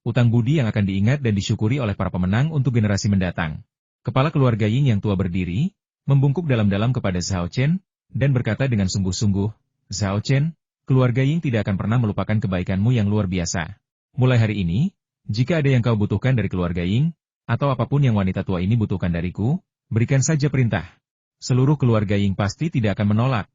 utang budi yang akan diingat dan disyukuri oleh para pemenang untuk generasi mendatang. Kepala keluarga Ying yang tua berdiri, membungkuk dalam-dalam kepada Zhao Chen, dan berkata dengan sungguh-sungguh, Zhao Chen, keluarga Ying tidak akan pernah melupakan kebaikanmu yang luar biasa. Mulai hari ini, jika ada yang kau butuhkan dari keluarga Ying, atau apapun yang wanita tua ini butuhkan dariku, berikan saja perintah. Seluruh keluarga Ying pasti tidak akan menolak.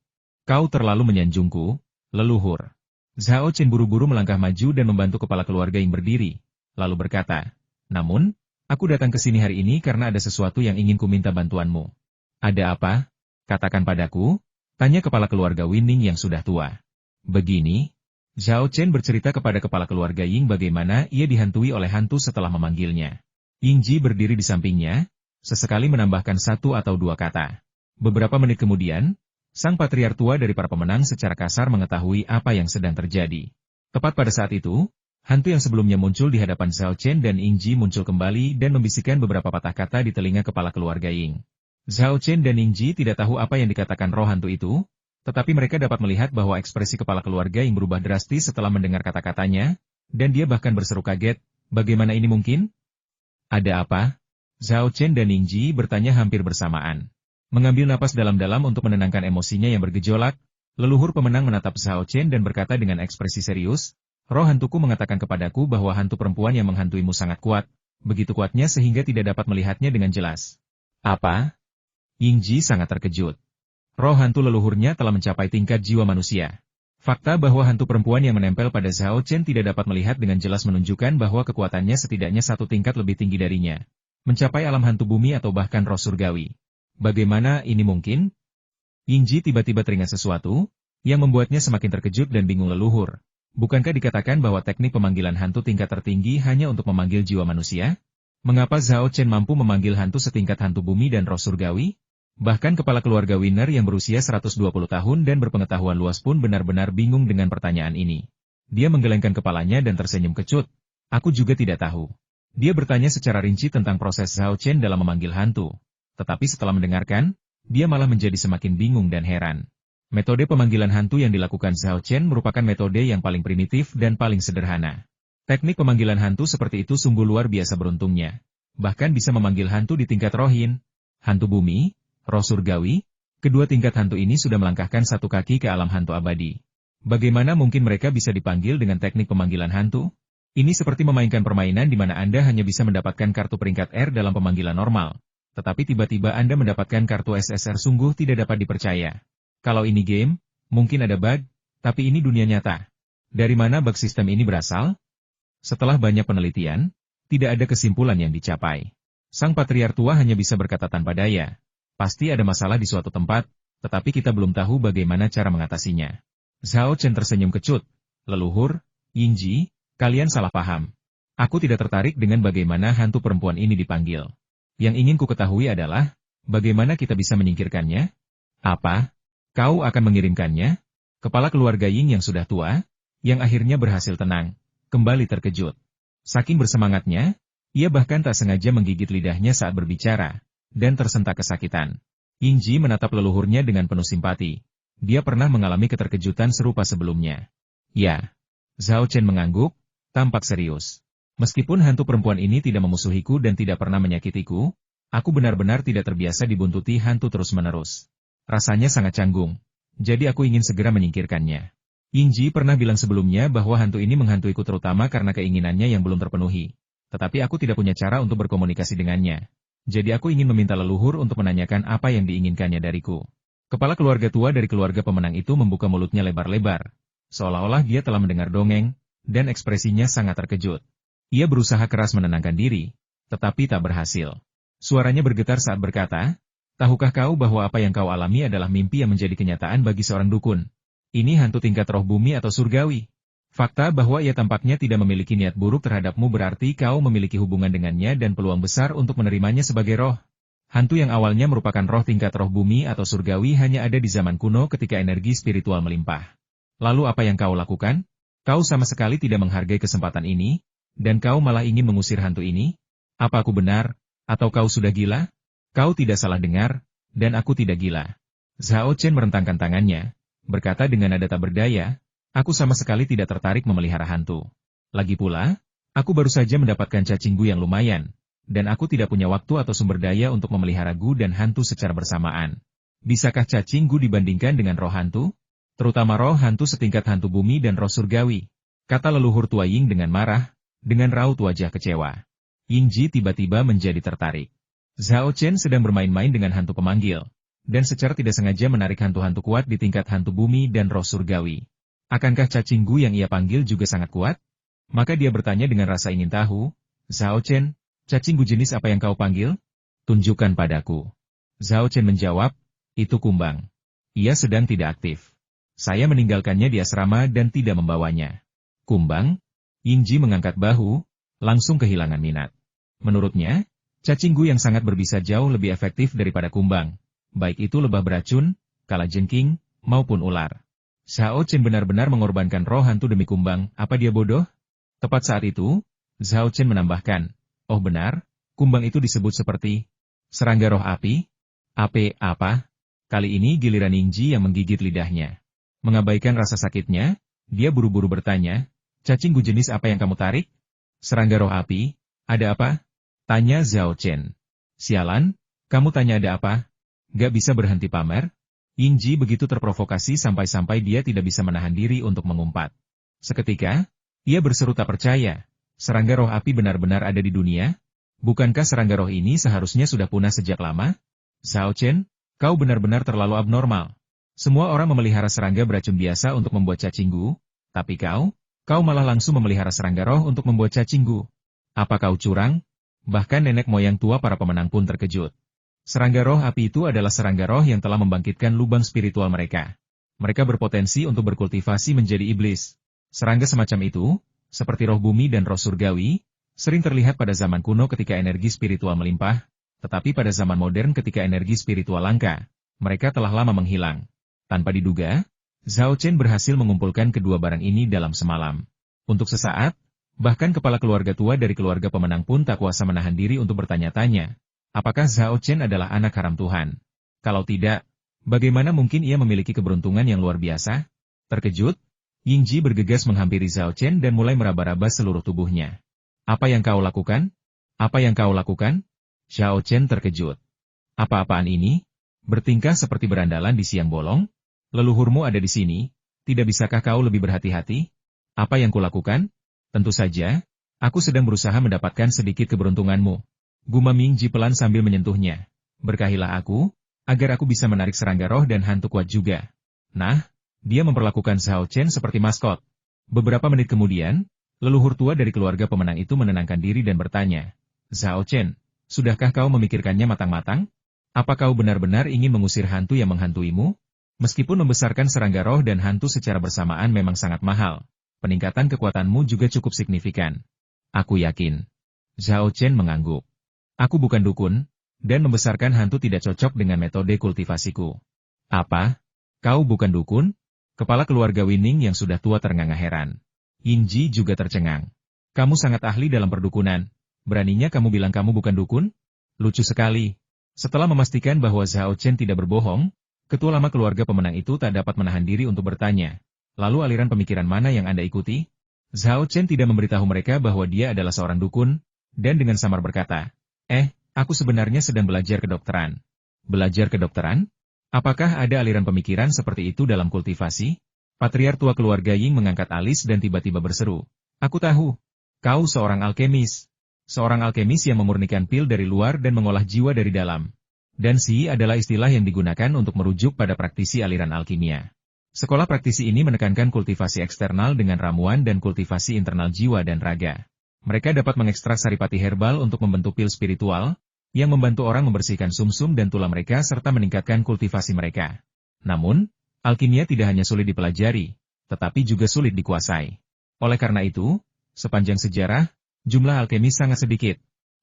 Kau terlalu menyanjungku, leluhur. Zhao Chen buru-buru melangkah maju dan membantu kepala keluarga Ying berdiri, lalu berkata, namun, aku datang ke sini hari ini karena ada sesuatu yang ingin ku minta bantuanmu. Ada apa? Katakan padaku, tanya kepala keluarga Winning yang sudah tua. Begini, Zhao Chen bercerita kepada kepala keluarga Ying bagaimana ia dihantui oleh hantu setelah memanggilnya. Ying Ji berdiri di sampingnya, sesekali menambahkan satu atau dua kata. Beberapa menit kemudian, sang patriark tua dari para pemenang secara kasar mengetahui apa yang sedang terjadi. Tepat pada saat itu, hantu yang sebelumnya muncul di hadapan Zhao Chen dan Ying Ji muncul kembali dan membisikkan beberapa patah kata di telinga kepala keluarga Ying. Zhao Chen dan Ying Ji tidak tahu apa yang dikatakan roh hantu itu, tetapi mereka dapat melihat bahwa ekspresi kepala keluarga Ying berubah drastis setelah mendengar kata-katanya, dan dia bahkan berseru kaget, bagaimana ini mungkin? Ada apa? Zhao Chen dan Ying Ji bertanya hampir bersamaan. Mengambil napas dalam-dalam untuk menenangkan emosinya yang bergejolak, leluhur pemenang menatap Zhao Chen dan berkata dengan ekspresi serius, roh hantuku mengatakan kepadaku bahwa hantu perempuan yang menghantuimu sangat kuat, begitu kuatnya sehingga tidak dapat melihatnya dengan jelas. Apa? Ying Ji sangat terkejut. Roh hantu leluhurnya telah mencapai tingkat jiwa manusia. Fakta bahwa hantu perempuan yang menempel pada Zhao Chen tidak dapat melihat dengan jelas menunjukkan bahwa kekuatannya setidaknya satu tingkat lebih tinggi darinya. Mencapai alam hantu bumi atau bahkan roh surgawi. Bagaimana ini mungkin? Ying Ji tiba-tiba teringat sesuatu, yang membuatnya semakin terkejut dan bingung leluhur. Bukankah dikatakan bahwa teknik pemanggilan hantu tingkat tertinggi hanya untuk memanggil jiwa manusia? Mengapa Zhao Chen mampu memanggil hantu setingkat hantu bumi dan roh surgawi? Bahkan kepala keluarga Winner yang berusia 120 tahun dan berpengetahuan luas pun benar-benar bingung dengan pertanyaan ini. Dia menggelengkan kepalanya dan tersenyum kecut. Aku juga tidak tahu. Dia bertanya secara rinci tentang proses Zhao Chen dalam memanggil hantu. Tetapi setelah mendengarkan, dia malah menjadi semakin bingung dan heran. Metode pemanggilan hantu yang dilakukan Zhao Chen merupakan metode yang paling primitif dan paling sederhana. Teknik pemanggilan hantu seperti itu sungguh luar biasa beruntungnya. Bahkan bisa memanggil hantu di tingkat rohin, hantu bumi, roh surgawi, kedua tingkat hantu ini sudah melangkahkan satu kaki ke alam hantu abadi. Bagaimana mungkin mereka bisa dipanggil dengan teknik pemanggilan hantu? Ini seperti memainkan permainan di mana Anda hanya bisa mendapatkan kartu peringkat R dalam pemanggilan normal. Tetapi tiba-tiba Anda mendapatkan kartu SSR sungguh tidak dapat dipercaya. Kalau ini game, mungkin ada bug, tapi ini dunia nyata. Dari mana bug sistem ini berasal? Setelah banyak penelitian, tidak ada kesimpulan yang dicapai. Sang patriark tua hanya bisa berkata tanpa daya. Pasti ada masalah di suatu tempat, tetapi kita belum tahu bagaimana cara mengatasinya. Zhao Chen tersenyum kecut. Leluhur, Ying Ji, kalian salah paham. Aku tidak tertarik dengan bagaimana hantu perempuan ini dipanggil. Yang ingin ku ketahui adalah, bagaimana kita bisa menyingkirkannya? Apa? Kau akan mengirimkannya? Kepala keluarga Ying yang sudah tua, yang akhirnya berhasil tenang, kembali terkejut. Saking bersemangatnya, ia bahkan tak sengaja menggigit lidahnya saat berbicara, dan tersentak kesakitan. Ying Ji menatap leluhurnya dengan penuh simpati. Dia pernah mengalami keterkejutan serupa sebelumnya. Ya. Zhao Chen mengangguk, tampak serius. Meskipun hantu perempuan ini tidak memusuhiku dan tidak pernah menyakitiku, aku benar-benar tidak terbiasa dibuntuti hantu terus-menerus. Rasanya sangat canggung, jadi aku ingin segera menyingkirkannya. Ying Ji pernah bilang sebelumnya bahwa hantu ini menghantuiku terutama karena keinginannya yang belum terpenuhi. Tetapi aku tidak punya cara untuk berkomunikasi dengannya. Jadi aku ingin meminta leluhur untuk menanyakan apa yang diinginkannya dariku. Kepala keluarga tua dari keluarga pemenang itu membuka mulutnya lebar-lebar. Seolah-olah dia telah mendengar dongeng, dan ekspresinya sangat terkejut. Ia berusaha keras menenangkan diri, tetapi tak berhasil. Suaranya bergetar saat berkata, tahukah kau bahwa apa yang kau alami adalah mimpi yang menjadi kenyataan bagi seorang dukun? Ini hantu tingkat roh bumi atau surgawi. Fakta bahwa ia tampaknya tidak memiliki niat buruk terhadapmu berarti kau memiliki hubungan dengannya dan peluang besar untuk menerimanya sebagai roh. Hantu yang awalnya merupakan roh tingkat roh bumi atau surgawi hanya ada di zaman kuno ketika energi spiritual melimpah. Lalu apa yang kau lakukan? Kau sama sekali tidak menghargai kesempatan ini, dan kau malah ingin mengusir hantu ini? Apa aku benar, atau kau sudah gila? Kau tidak salah dengar, dan aku tidak gila. Zhao Chen merentangkan tangannya, berkata dengan nada tak berdaya, aku sama sekali tidak tertarik memelihara hantu. Lagi pula, Aku baru saja mendapatkan cacing gu yang lumayan, dan aku tidak punya waktu atau sumber daya untuk memelihara gu dan hantu secara bersamaan. Bisakah cacing gu dibandingkan dengan roh hantu? Terutama roh hantu setingkat hantu bumi dan roh surgawi, kata leluhur tua Ying dengan marah, dengan raut wajah kecewa. Yingji tiba-tiba menjadi tertarik. Zhao Chen sedang bermain-main dengan hantu pemanggil, dan secara tidak sengaja menarik hantu-hantu kuat di tingkat hantu bumi dan roh surgawi. Akankah cacing gu yang ia panggil juga sangat kuat? Maka dia bertanya dengan rasa ingin tahu, Zhao Chen, cacing gu jenis apa yang kau panggil? Tunjukkan padaku. Zhao Chen menjawab, itu kumbang. Ia sedang tidak aktif. Saya meninggalkannya di asrama dan tidak membawanya. Kumbang? Yingji mengangkat bahu, langsung kehilangan minat. Menurutnya, cacing gu yang sangat berbisa jauh lebih efektif daripada kumbang. Baik itu lebah beracun, kalajengking, maupun ular. Zhao Chen benar-benar mengorbankan roh hantu demi kumbang, apa dia bodoh? Tepat saat itu, Zhao Chen menambahkan, oh benar, kumbang itu disebut seperti serangga roh api? Ape apa? Kali ini giliran Yingji yang menggigit lidahnya. Mengabaikan rasa sakitnya, dia buru-buru bertanya, cacing gu jenis apa yang kamu tarik? Serangga roh api, ada apa? Tanya Zhao Chen. Sialan, kamu tanya ada apa? Gak bisa berhenti pamer? Yingji begitu terprovokasi sampai-sampai dia tidak bisa menahan diri untuk mengumpat. Seketika, ia berseru tak percaya, serangga roh api benar-benar ada di dunia? Bukankah serangga roh ini seharusnya sudah punah sejak lama? Zhao Chen, kau benar-benar terlalu abnormal. Semua orang memelihara serangga beracun biasa untuk membuat cacing gu, tapi kau malah langsung memelihara serangga roh untuk membuat cacing gu. Apa kau curang? Bahkan nenek moyang tua para pemenang pun terkejut. Serangga roh api itu adalah serangga roh yang telah membangkitkan lubang spiritual mereka. Mereka berpotensi untuk berkultivasi menjadi iblis. Serangga semacam itu, seperti roh bumi dan roh surgawi, sering terlihat pada zaman kuno ketika energi spiritual melimpah, tetapi pada zaman modern ketika energi spiritual langka, mereka telah lama menghilang. Tanpa diduga, Zhao Chen berhasil mengumpulkan kedua barang ini dalam semalam. Untuk sesaat, bahkan kepala keluarga tua dari keluarga pemenang pun tak kuasa menahan diri untuk bertanya-tanya, apakah Zhao Chen adalah anak haram Tuhan? Kalau tidak, bagaimana mungkin ia memiliki keberuntungan yang luar biasa? Terkejut, Yingji bergegas menghampiri Zhao Chen dan mulai meraba-raba seluruh tubuhnya. Apa yang kau lakukan? Apa yang kau lakukan? Zhao Chen terkejut. Apa-apaan ini? Bertingkah seperti berandalan di siang bolong? Leluhurmu ada di sini, tidak bisakah kau lebih berhati-hati? Apa yang kulakukan? Tentu saja, aku sedang berusaha mendapatkan sedikit keberuntunganmu. Gumam Yingji pelan sambil menyentuhnya. Berkahilah aku, agar aku bisa menarik serangga roh dan hantu kuat juga. Nah, dia memperlakukan Zhao Chen seperti maskot. Beberapa menit kemudian, leluhur tua dari keluarga pemenang itu menenangkan diri dan bertanya, Zhao Chen, sudahkah kau memikirkannya matang-matang? Apa kau benar-benar ingin mengusir hantu yang menghantuimu? Meskipun membesarkan serangga roh dan hantu secara bersamaan memang sangat mahal, peningkatan kekuatanmu juga cukup signifikan. Aku yakin. Zhao Chen mengangguk. Aku bukan dukun, dan membesarkan hantu tidak cocok dengan metode kultivasiku. Apa? Kau bukan dukun? Kepala keluarga Winning yang sudah tua ternganga heran. Yingji juga tercengang. Kamu sangat ahli dalam perdukunan. Beraninya kamu bilang kamu bukan dukun? Lucu sekali. Setelah memastikan bahwa Zhao Chen tidak berbohong, ketua lama keluarga pemenang itu tak dapat menahan diri untuk bertanya. Lalu aliran pemikiran mana yang Anda ikuti? Zhao Chen tidak memberitahu mereka bahwa dia adalah seorang dukun, dan dengan samar berkata, aku sebenarnya sedang belajar kedokteran. Belajar kedokteran? Apakah ada aliran pemikiran seperti itu dalam kultivasi? Patriark tua keluarga Ying mengangkat alis dan tiba-tiba berseru. Aku tahu. Kau seorang alkemis. Seorang alkemis yang memurnikan pil dari luar dan mengolah jiwa dari dalam. Dan Xi adalah istilah yang digunakan untuk merujuk pada praktisi aliran alkimia. Sekolah praktisi ini menekankan kultivasi eksternal dengan ramuan dan kultivasi internal jiwa dan raga. Mereka dapat mengekstrak saripati herbal untuk membentuk pil spiritual, yang membantu orang membersihkan sumsum dan tulang mereka serta meningkatkan kultivasi mereka. Namun, alkimia tidak hanya sulit dipelajari, tetapi juga sulit dikuasai. Oleh karena itu, sepanjang sejarah, jumlah alkemis sangat sedikit,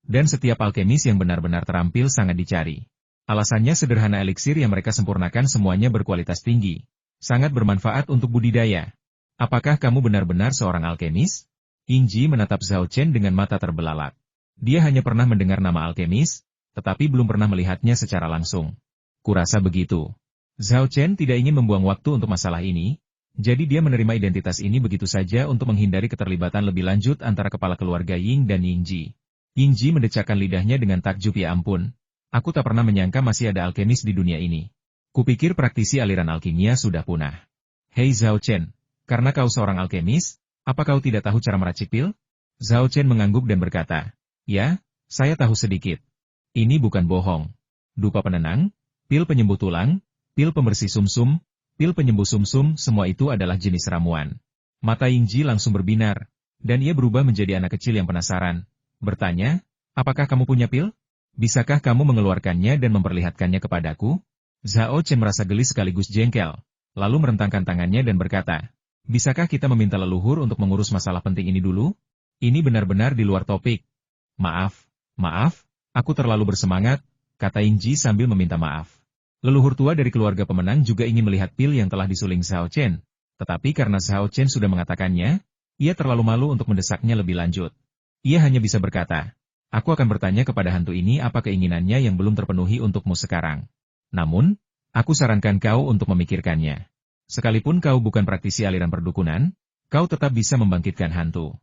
dan setiap alkemis yang benar-benar terampil sangat dicari. Alasannya sederhana, eliksir yang mereka sempurnakan semuanya berkualitas tinggi, sangat bermanfaat untuk budidaya. Apakah kamu benar-benar seorang alkemis? Yingji menatap Zhao Chen dengan mata terbelalak. Dia hanya pernah mendengar nama alkemis, tetapi belum pernah melihatnya secara langsung. Kurasa begitu. Zhao Chen tidak ingin membuang waktu untuk masalah ini, Jadi dia menerima identitas ini begitu saja untuk menghindari keterlibatan lebih lanjut antara kepala keluarga Ying dan Yingji. Yingji mendecakkan lidahnya dengan takjub, ya ampun. Aku tak pernah menyangka masih ada alkemis di dunia ini. Kupikir praktisi aliran alkimia sudah punah. Hei Zhao Chen, karena kau seorang alkemis, apa kau tidak tahu cara meracik pil? Zhao Chen mengangguk dan berkata, ya, saya tahu sedikit. Ini bukan bohong. Dupa penenang, pil penyembuh tulang, pil pembersih sumsum, pil penyembuh sumsum, semua itu adalah jenis ramuan. Mata Yingji langsung berbinar, dan ia berubah menjadi anak kecil yang penasaran. Bertanya, apakah kamu punya pil? Bisakah kamu mengeluarkannya dan memperlihatkannya kepadaku? Zhao Chen merasa geli sekaligus jengkel, lalu merentangkan tangannya dan berkata, bisakah kita meminta leluhur untuk mengurus masalah penting ini dulu? Ini benar-benar di luar topik. Maaf, aku terlalu bersemangat, kata Yingji sambil meminta maaf. Leluhur tua dari keluarga pemenang juga ingin melihat pil yang telah disuling Zhao Chen, tetapi karena Zhao Chen sudah mengatakannya, ia terlalu malu untuk mendesaknya lebih lanjut. Ia hanya bisa berkata, aku akan bertanya kepada hantu ini apa keinginannya yang belum terpenuhi untukmu sekarang. Namun, aku sarankan kau untuk memikirkannya. Sekalipun kau bukan praktisi aliran perdukunan, kau tetap bisa membangkitkan hantu.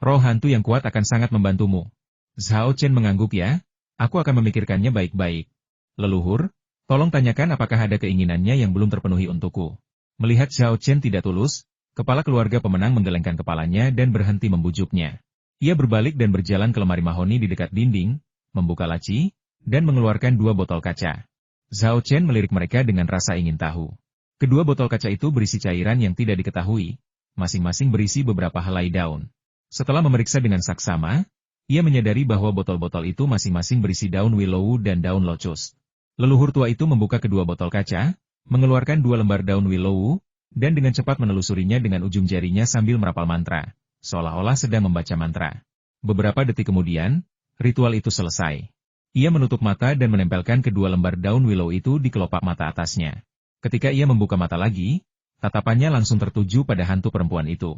Roh hantu yang kuat akan sangat membantumu. Zhao Chen mengangguk, ya, aku akan memikirkannya baik-baik. Leluhur, tolong tanyakan apakah ada keinginannya yang belum terpenuhi untukku. Melihat Zhao Chen tidak tulus, kepala keluarga pemenang menggelengkan kepalanya dan berhenti membujuknya. Ia berbalik dan berjalan ke lemari mahoni di dekat dinding, membuka laci, dan mengeluarkan 2 botol kaca. Zhao Chen melirik mereka dengan rasa ingin tahu. Kedua botol kaca itu berisi cairan yang tidak diketahui, masing-masing berisi beberapa helai daun. Setelah memeriksa dengan saksama, ia menyadari bahwa botol-botol itu masing-masing berisi daun willow dan daun locust. Leluhur tua itu membuka kedua botol kaca, mengeluarkan 2 lembar daun willow, dan dengan cepat menelusurinya dengan ujung jarinya sambil merapal mantra, seolah-olah sedang membaca mantra. Beberapa detik kemudian, ritual itu selesai. Ia menutup mata dan menempelkan kedua lembar daun willow itu di kelopak mata atasnya. Ketika ia membuka mata lagi, tatapannya langsung tertuju pada hantu perempuan itu.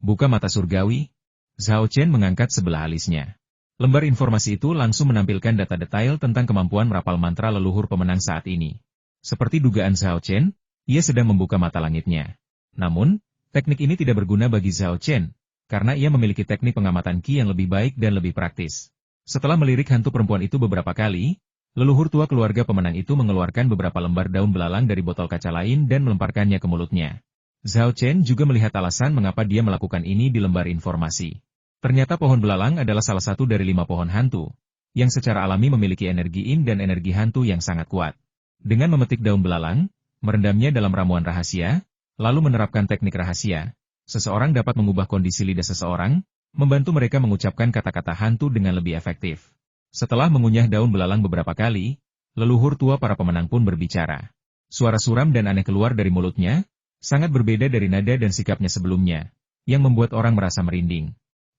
Buka mata surgawi. Zhao Chen mengangkat sebelah alisnya. Lembar informasi itu langsung menampilkan data detail tentang kemampuan merapal mantra leluhur pemenang saat ini. Seperti dugaan Zhao Chen, ia sedang membuka mata langitnya. Namun, teknik ini tidak berguna bagi Zhao Chen, karena ia memiliki teknik pengamatan ki yang lebih baik dan lebih praktis. Setelah melirik hantu perempuan itu beberapa kali, leluhur tua keluarga pemenang itu mengeluarkan beberapa lembar daun belalang dari botol kaca lain dan melemparkannya ke mulutnya. Zhao Chen juga melihat alasan mengapa dia melakukan ini di lembar informasi. Ternyata pohon belalang adalah salah satu dari 5 pohon hantu, yang secara alami memiliki energi yin dan energi hantu yang sangat kuat. Dengan memetik daun belalang, merendamnya dalam ramuan rahasia, lalu menerapkan teknik rahasia, seseorang dapat mengubah kondisi lidah seseorang, membantu mereka mengucapkan kata-kata hantu dengan lebih efektif. Setelah mengunyah daun belalang beberapa kali, leluhur tua para pemenang pun berbicara. Suara suram dan aneh keluar dari mulutnya, sangat berbeda dari nada dan sikapnya sebelumnya, yang membuat orang merasa merinding.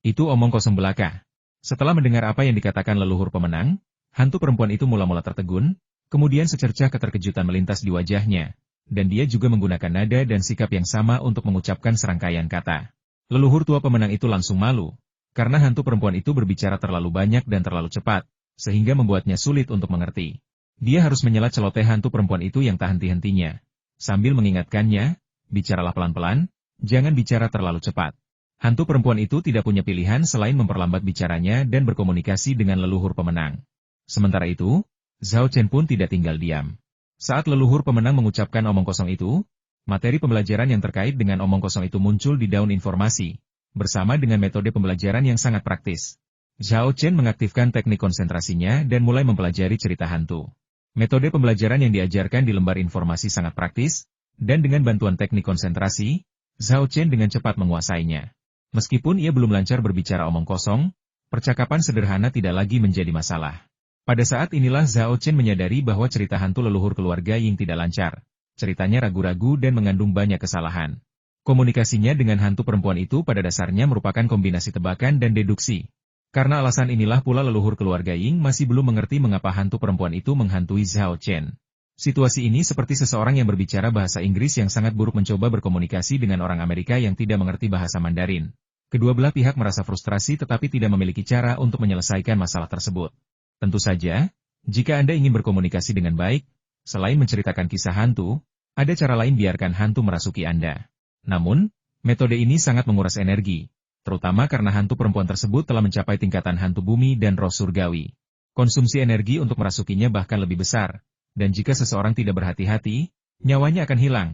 Itu omong kosong belaka. Setelah mendengar apa yang dikatakan leluhur pemenang, hantu perempuan itu mula-mula tertegun, kemudian secercah keterkejutan melintas di wajahnya, dan dia juga menggunakan nada dan sikap yang sama untuk mengucapkan serangkaian kata. Leluhur tua pemenang itu langsung malu, karena hantu perempuan itu berbicara terlalu banyak dan terlalu cepat, sehingga membuatnya sulit untuk mengerti. Dia harus menyela celoteh hantu perempuan itu yang tak henti-hentinya, sambil mengingatkannya, bicaralah pelan-pelan, jangan bicara terlalu cepat. Hantu perempuan itu tidak punya pilihan selain memperlambat bicaranya dan berkomunikasi dengan leluhur pemenang. Sementara itu, Zhao Chen pun tidak tinggal diam. Saat leluhur pemenang mengucapkan omong kosong itu, materi pembelajaran yang terkait dengan omong kosong itu muncul di daun informasi, bersama dengan metode pembelajaran yang sangat praktis. Zhao Chen mengaktifkan teknik konsentrasinya dan mulai mempelajari cerita hantu. Metode pembelajaran yang diajarkan di lembar informasi sangat praktis, dan dengan bantuan teknik konsentrasi, Zhao Chen dengan cepat menguasainya. Meskipun ia belum lancar berbicara omong kosong, percakapan sederhana tidak lagi menjadi masalah. Pada saat inilah Zhao Chen menyadari bahwa cerita hantu leluhur keluarga Ying tidak lancar. Ceritanya ragu-ragu dan mengandung banyak kesalahan. Komunikasinya dengan hantu perempuan itu pada dasarnya merupakan kombinasi tebakan dan deduksi. Karena alasan inilah pula leluhur keluarga Ying masih belum mengerti mengapa hantu perempuan itu menghantui Zhao Chen. Situasi ini seperti seseorang yang berbicara bahasa Inggris yang sangat buruk mencoba berkomunikasi dengan orang Amerika yang tidak mengerti bahasa Mandarin. Kedua belah pihak merasa frustrasi tetapi tidak memiliki cara untuk menyelesaikan masalah tersebut. Tentu saja, jika Anda ingin berkomunikasi dengan baik, selain menceritakan kisah hantu, ada cara lain biarkan hantu merasuki Anda. Namun, metode ini sangat menguras energi, terutama karena hantu perempuan tersebut telah mencapai tingkatan hantu bumi dan roh surgawi. Konsumsi energi untuk merasukinya bahkan lebih besar, dan jika seseorang tidak berhati-hati, nyawanya akan hilang.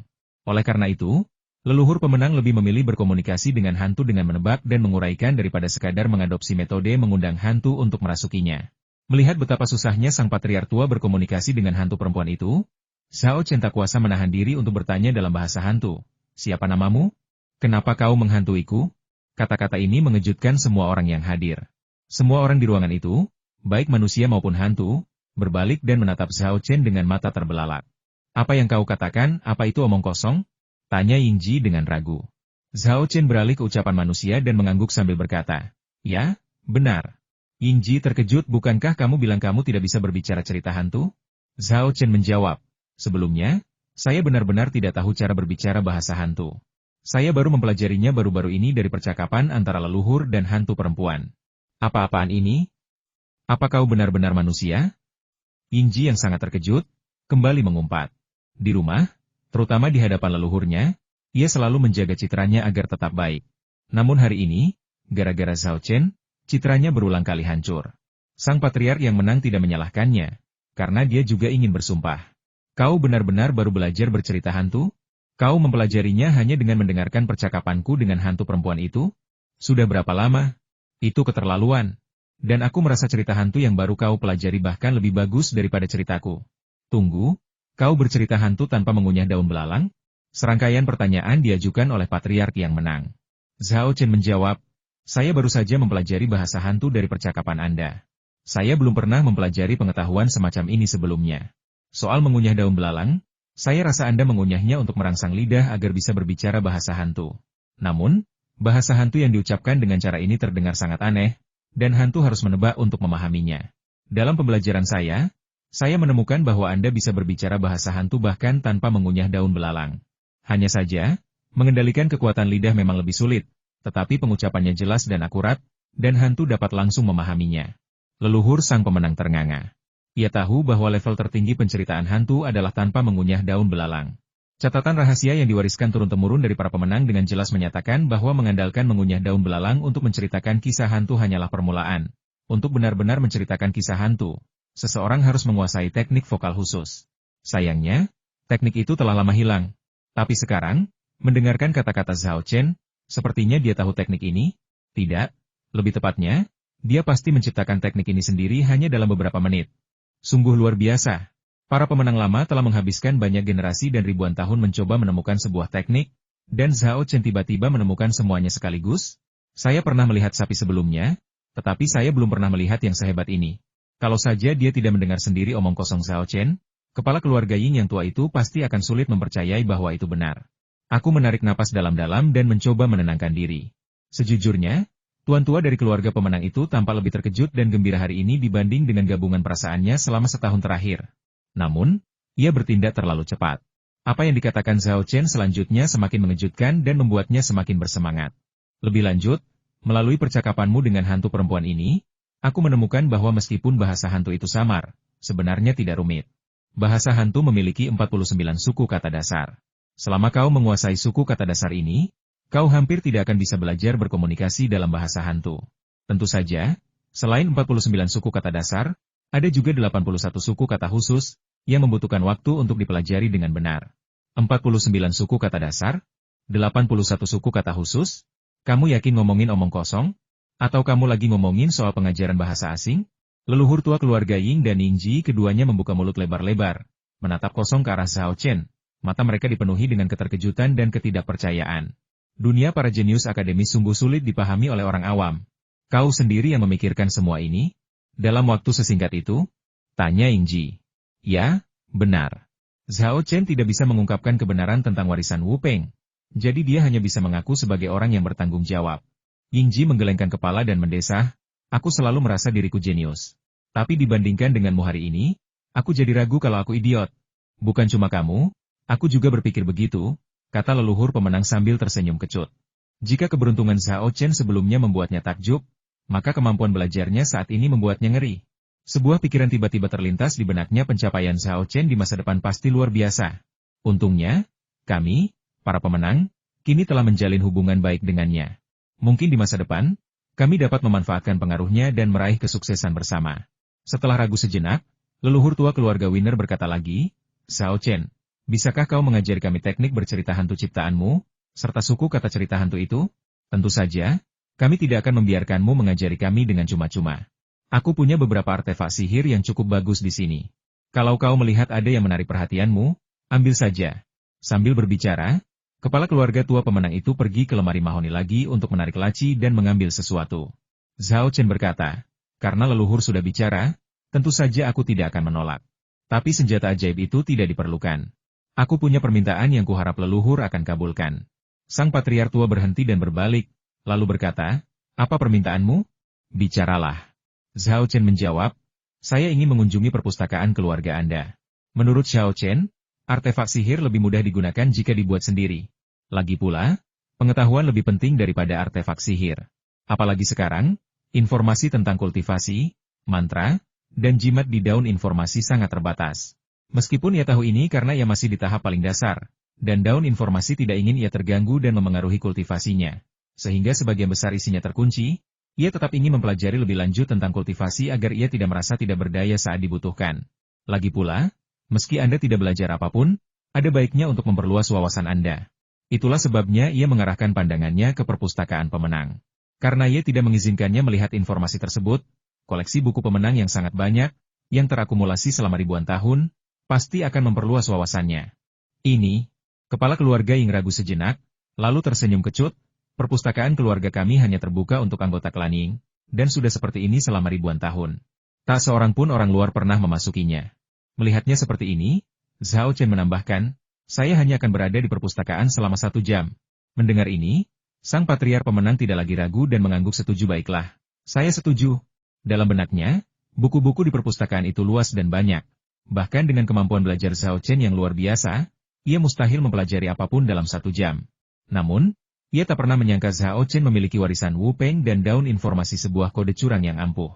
Oleh karena itu, leluhur pemenang lebih memilih berkomunikasi dengan hantu dengan menebak dan menguraikan daripada sekadar mengadopsi metode mengundang hantu untuk merasukinya. Melihat betapa susahnya sang patriark tua berkomunikasi dengan hantu perempuan itu, Zhao Chen tak kuasa menahan diri untuk bertanya dalam bahasa hantu. Siapa namamu? Kenapa kau menghantuiku? Kata-kata ini mengejutkan semua orang yang hadir. Semua orang di ruangan itu, baik manusia maupun hantu, berbalik dan menatap Zhao Chen dengan mata terbelalak. Apa yang kau katakan, apa itu omong kosong? Tanya Yingji dengan ragu. Zhao Chen beralih ke ucapan manusia dan mengangguk sambil berkata, ya, benar. Yingji terkejut, bukankah kamu bilang kamu tidak bisa berbicara cerita hantu? Zhao Chen menjawab, sebelumnya, saya benar-benar tidak tahu cara berbicara bahasa hantu. Saya baru mempelajarinya baru-baru ini dari percakapan antara leluhur dan hantu perempuan. Apa-apaan ini? Apa kau benar-benar manusia? Yingji yang sangat terkejut, kembali mengumpat. Di rumah, terutama di hadapan leluhurnya, ia selalu menjaga citranya agar tetap baik. Namun hari ini, gara-gara Zhao Chen, citranya berulang kali hancur. Sang patriark yang menang tidak menyalahkannya, karena dia juga ingin bersumpah. Kau benar-benar baru belajar bercerita hantu? Kau mempelajarinya hanya dengan mendengarkan percakapanku dengan hantu perempuan itu? Sudah berapa lama? Itu keterlaluan. Dan aku merasa cerita hantu yang baru kau pelajari bahkan lebih bagus daripada ceritaku. Tunggu, kau bercerita hantu tanpa mengunyah daun belalang? Serangkaian pertanyaan diajukan oleh patriark yang menang. Zhao Chen menjawab, saya baru saja mempelajari bahasa hantu dari percakapan Anda. Saya belum pernah mempelajari pengetahuan semacam ini sebelumnya. Soal mengunyah daun belalang, saya rasa Anda mengunyahnya untuk merangsang lidah agar bisa berbicara bahasa hantu. Namun, bahasa hantu yang diucapkan dengan cara ini terdengar sangat aneh, dan hantu harus menebak untuk memahaminya. Dalam pembelajaran saya menemukan bahwa Anda bisa berbicara bahasa hantu bahkan tanpa mengunyah daun belalang. Hanya saja, mengendalikan kekuatan lidah memang lebih sulit, tetapi pengucapannya jelas dan akurat, dan hantu dapat langsung memahaminya. Leluhur sang pemenang ternganga. Ia tahu bahwa level tertinggi penceritaan hantu adalah tanpa mengunyah daun belalang. Catatan rahasia yang diwariskan turun-temurun dari para pemenang dengan jelas menyatakan bahwa mengandalkan mengunyah daun belalang untuk menceritakan kisah hantu hanyalah permulaan. Untuk benar-benar menceritakan kisah hantu, seseorang harus menguasai teknik vokal khusus. Sayangnya, teknik itu telah lama hilang. Tapi sekarang, mendengarkan kata-kata Zhao Chen, sepertinya dia tahu teknik ini? Tidak. Lebih tepatnya, dia pasti menciptakan teknik ini sendiri hanya dalam beberapa menit. Sungguh luar biasa. Para pemenang lama telah menghabiskan banyak generasi dan ribuan tahun mencoba menemukan sebuah teknik, dan Zhao Chen tiba-tiba menemukan semuanya sekaligus. Saya pernah melihat sapi sebelumnya, tetapi saya belum pernah melihat yang sehebat ini. Kalau saja dia tidak mendengar sendiri omong kosong Zhao Chen, kepala keluarga Ying yang tua itu pasti akan sulit mempercayai bahwa itu benar. Aku menarik napas dalam-dalam dan mencoba menenangkan diri. Sejujurnya, tuan tua dari keluarga pemenang itu tampak lebih terkejut dan gembira hari ini dibanding dengan gabungan perasaannya selama setahun terakhir. Namun, ia bertindak terlalu cepat. Apa yang dikatakan Zhao Chen selanjutnya semakin mengejutkan dan membuatnya semakin bersemangat. Lebih lanjut, melalui percakapanmu dengan hantu perempuan ini, aku menemukan bahwa meskipun bahasa hantu itu samar, sebenarnya tidak rumit. Bahasa hantu memiliki 49 suku kata dasar. Selama kau menguasai suku kata dasar ini, kau hampir tidak akan bisa belajar berkomunikasi dalam bahasa hantu. Tentu saja, selain 49 suku kata dasar, ada juga 81 suku kata khusus, yang membutuhkan waktu untuk dipelajari dengan benar. 49 suku kata dasar? 81 suku kata khusus? Kamu yakin ngomongin omong kosong? Atau kamu lagi ngomongin soal pengajaran bahasa asing? Leluhur tua keluarga Ying dan Ningji keduanya membuka mulut lebar-lebar, menatap kosong ke arah Zhao Chen. Mata mereka dipenuhi dengan keterkejutan dan ketidakpercayaan. Dunia para jenius akademis sungguh sulit dipahami oleh orang awam. Kau sendiri yang memikirkan semua ini? Dalam waktu sesingkat itu? Tanya Yingji. Ya, benar. Zhao Chen tidak bisa mengungkapkan kebenaran tentang warisan Wu Peng. Jadi dia hanya bisa mengaku sebagai orang yang bertanggung jawab. Yingji menggelengkan kepala dan mendesah, aku selalu merasa diriku jenius. Tapi dibandingkan denganmu hari ini, aku jadi ragu kalau aku idiot. Bukan cuma kamu, aku juga berpikir begitu, kata leluhur pemenang sambil tersenyum kecut. Jika keberuntungan Zhao Chen sebelumnya membuatnya takjub, maka kemampuan belajarnya saat ini membuatnya ngeri. Sebuah pikiran tiba-tiba terlintas di benaknya, pencapaian Zhao Chen di masa depan pasti luar biasa. Untungnya, kami, para pemenang, kini telah menjalin hubungan baik dengannya. Mungkin di masa depan, kami dapat memanfaatkan pengaruhnya dan meraih kesuksesan bersama. Setelah ragu sejenak, leluhur tua keluarga Winner berkata lagi, Zhao Chen, bisakah kau mengajari kami teknik bercerita hantu ciptaanmu, serta suku kata cerita hantu itu? Tentu saja, kami tidak akan membiarkanmu mengajari kami dengan cuma-cuma. Aku punya beberapa artefak sihir yang cukup bagus di sini. Kalau kau melihat ada yang menarik perhatianmu, ambil saja. Sambil berbicara, kepala keluarga tua pemenang itu pergi ke lemari mahoni lagi untuk menarik laci dan mengambil sesuatu. Zhao Chen berkata, karena leluhur sudah bicara, tentu saja aku tidak akan menolak. Tapi senjata ajaib itu tidak diperlukan. Aku punya permintaan yang kuharap leluhur akan kabulkan. Sang patriar tua berhenti dan berbalik, lalu berkata, apa permintaanmu? Bicaralah. Zhao Chen menjawab, saya ingin mengunjungi perpustakaan keluarga Anda. Menurut Zhao Chen, artefak sihir lebih mudah digunakan jika dibuat sendiri. Lagi pula, pengetahuan lebih penting daripada artefak sihir. Apalagi sekarang, informasi tentang kultivasi, mantra, dan jimat di daun informasi sangat terbatas. Meskipun ia tahu ini karena ia masih di tahap paling dasar, dan daun informasi tidak ingin ia terganggu dan memengaruhi kultivasinya. Sehingga sebagian besar isinya terkunci, ia tetap ingin mempelajari lebih lanjut tentang kultivasi agar ia tidak merasa tidak berdaya saat dibutuhkan. Lagi pula, meski Anda tidak belajar apapun, ada baiknya untuk memperluas wawasan Anda. Itulah sebabnya ia mengarahkan pandangannya ke perpustakaan pemenang. Karena ia tidak mengizinkannya melihat informasi tersebut, koleksi buku pemenang yang sangat banyak, yang terakumulasi selama ribuan tahun, pasti akan memperluas wawasannya. Ini, kepala keluarga yang ragu sejenak, lalu tersenyum kecut, perpustakaan keluarga kami hanya terbuka untuk anggota klaning, dan sudah seperti ini selama ribuan tahun. Tak seorang pun orang luar pernah memasukinya. Melihatnya seperti ini, Zhao Chen menambahkan, saya hanya akan berada di perpustakaan selama 1 jam. Mendengar ini, sang patriar pemenang tidak lagi ragu dan mengangguk setuju baiklah. Saya setuju. Dalam benaknya, buku-buku di perpustakaan itu luas dan banyak. Bahkan dengan kemampuan belajar Zhao Chen yang luar biasa, ia mustahil mempelajari apapun dalam 1 jam. Namun, ia tak pernah menyangka Zhao Chen memiliki warisan Wu Peng dan daun informasi sebuah kode curang yang ampuh.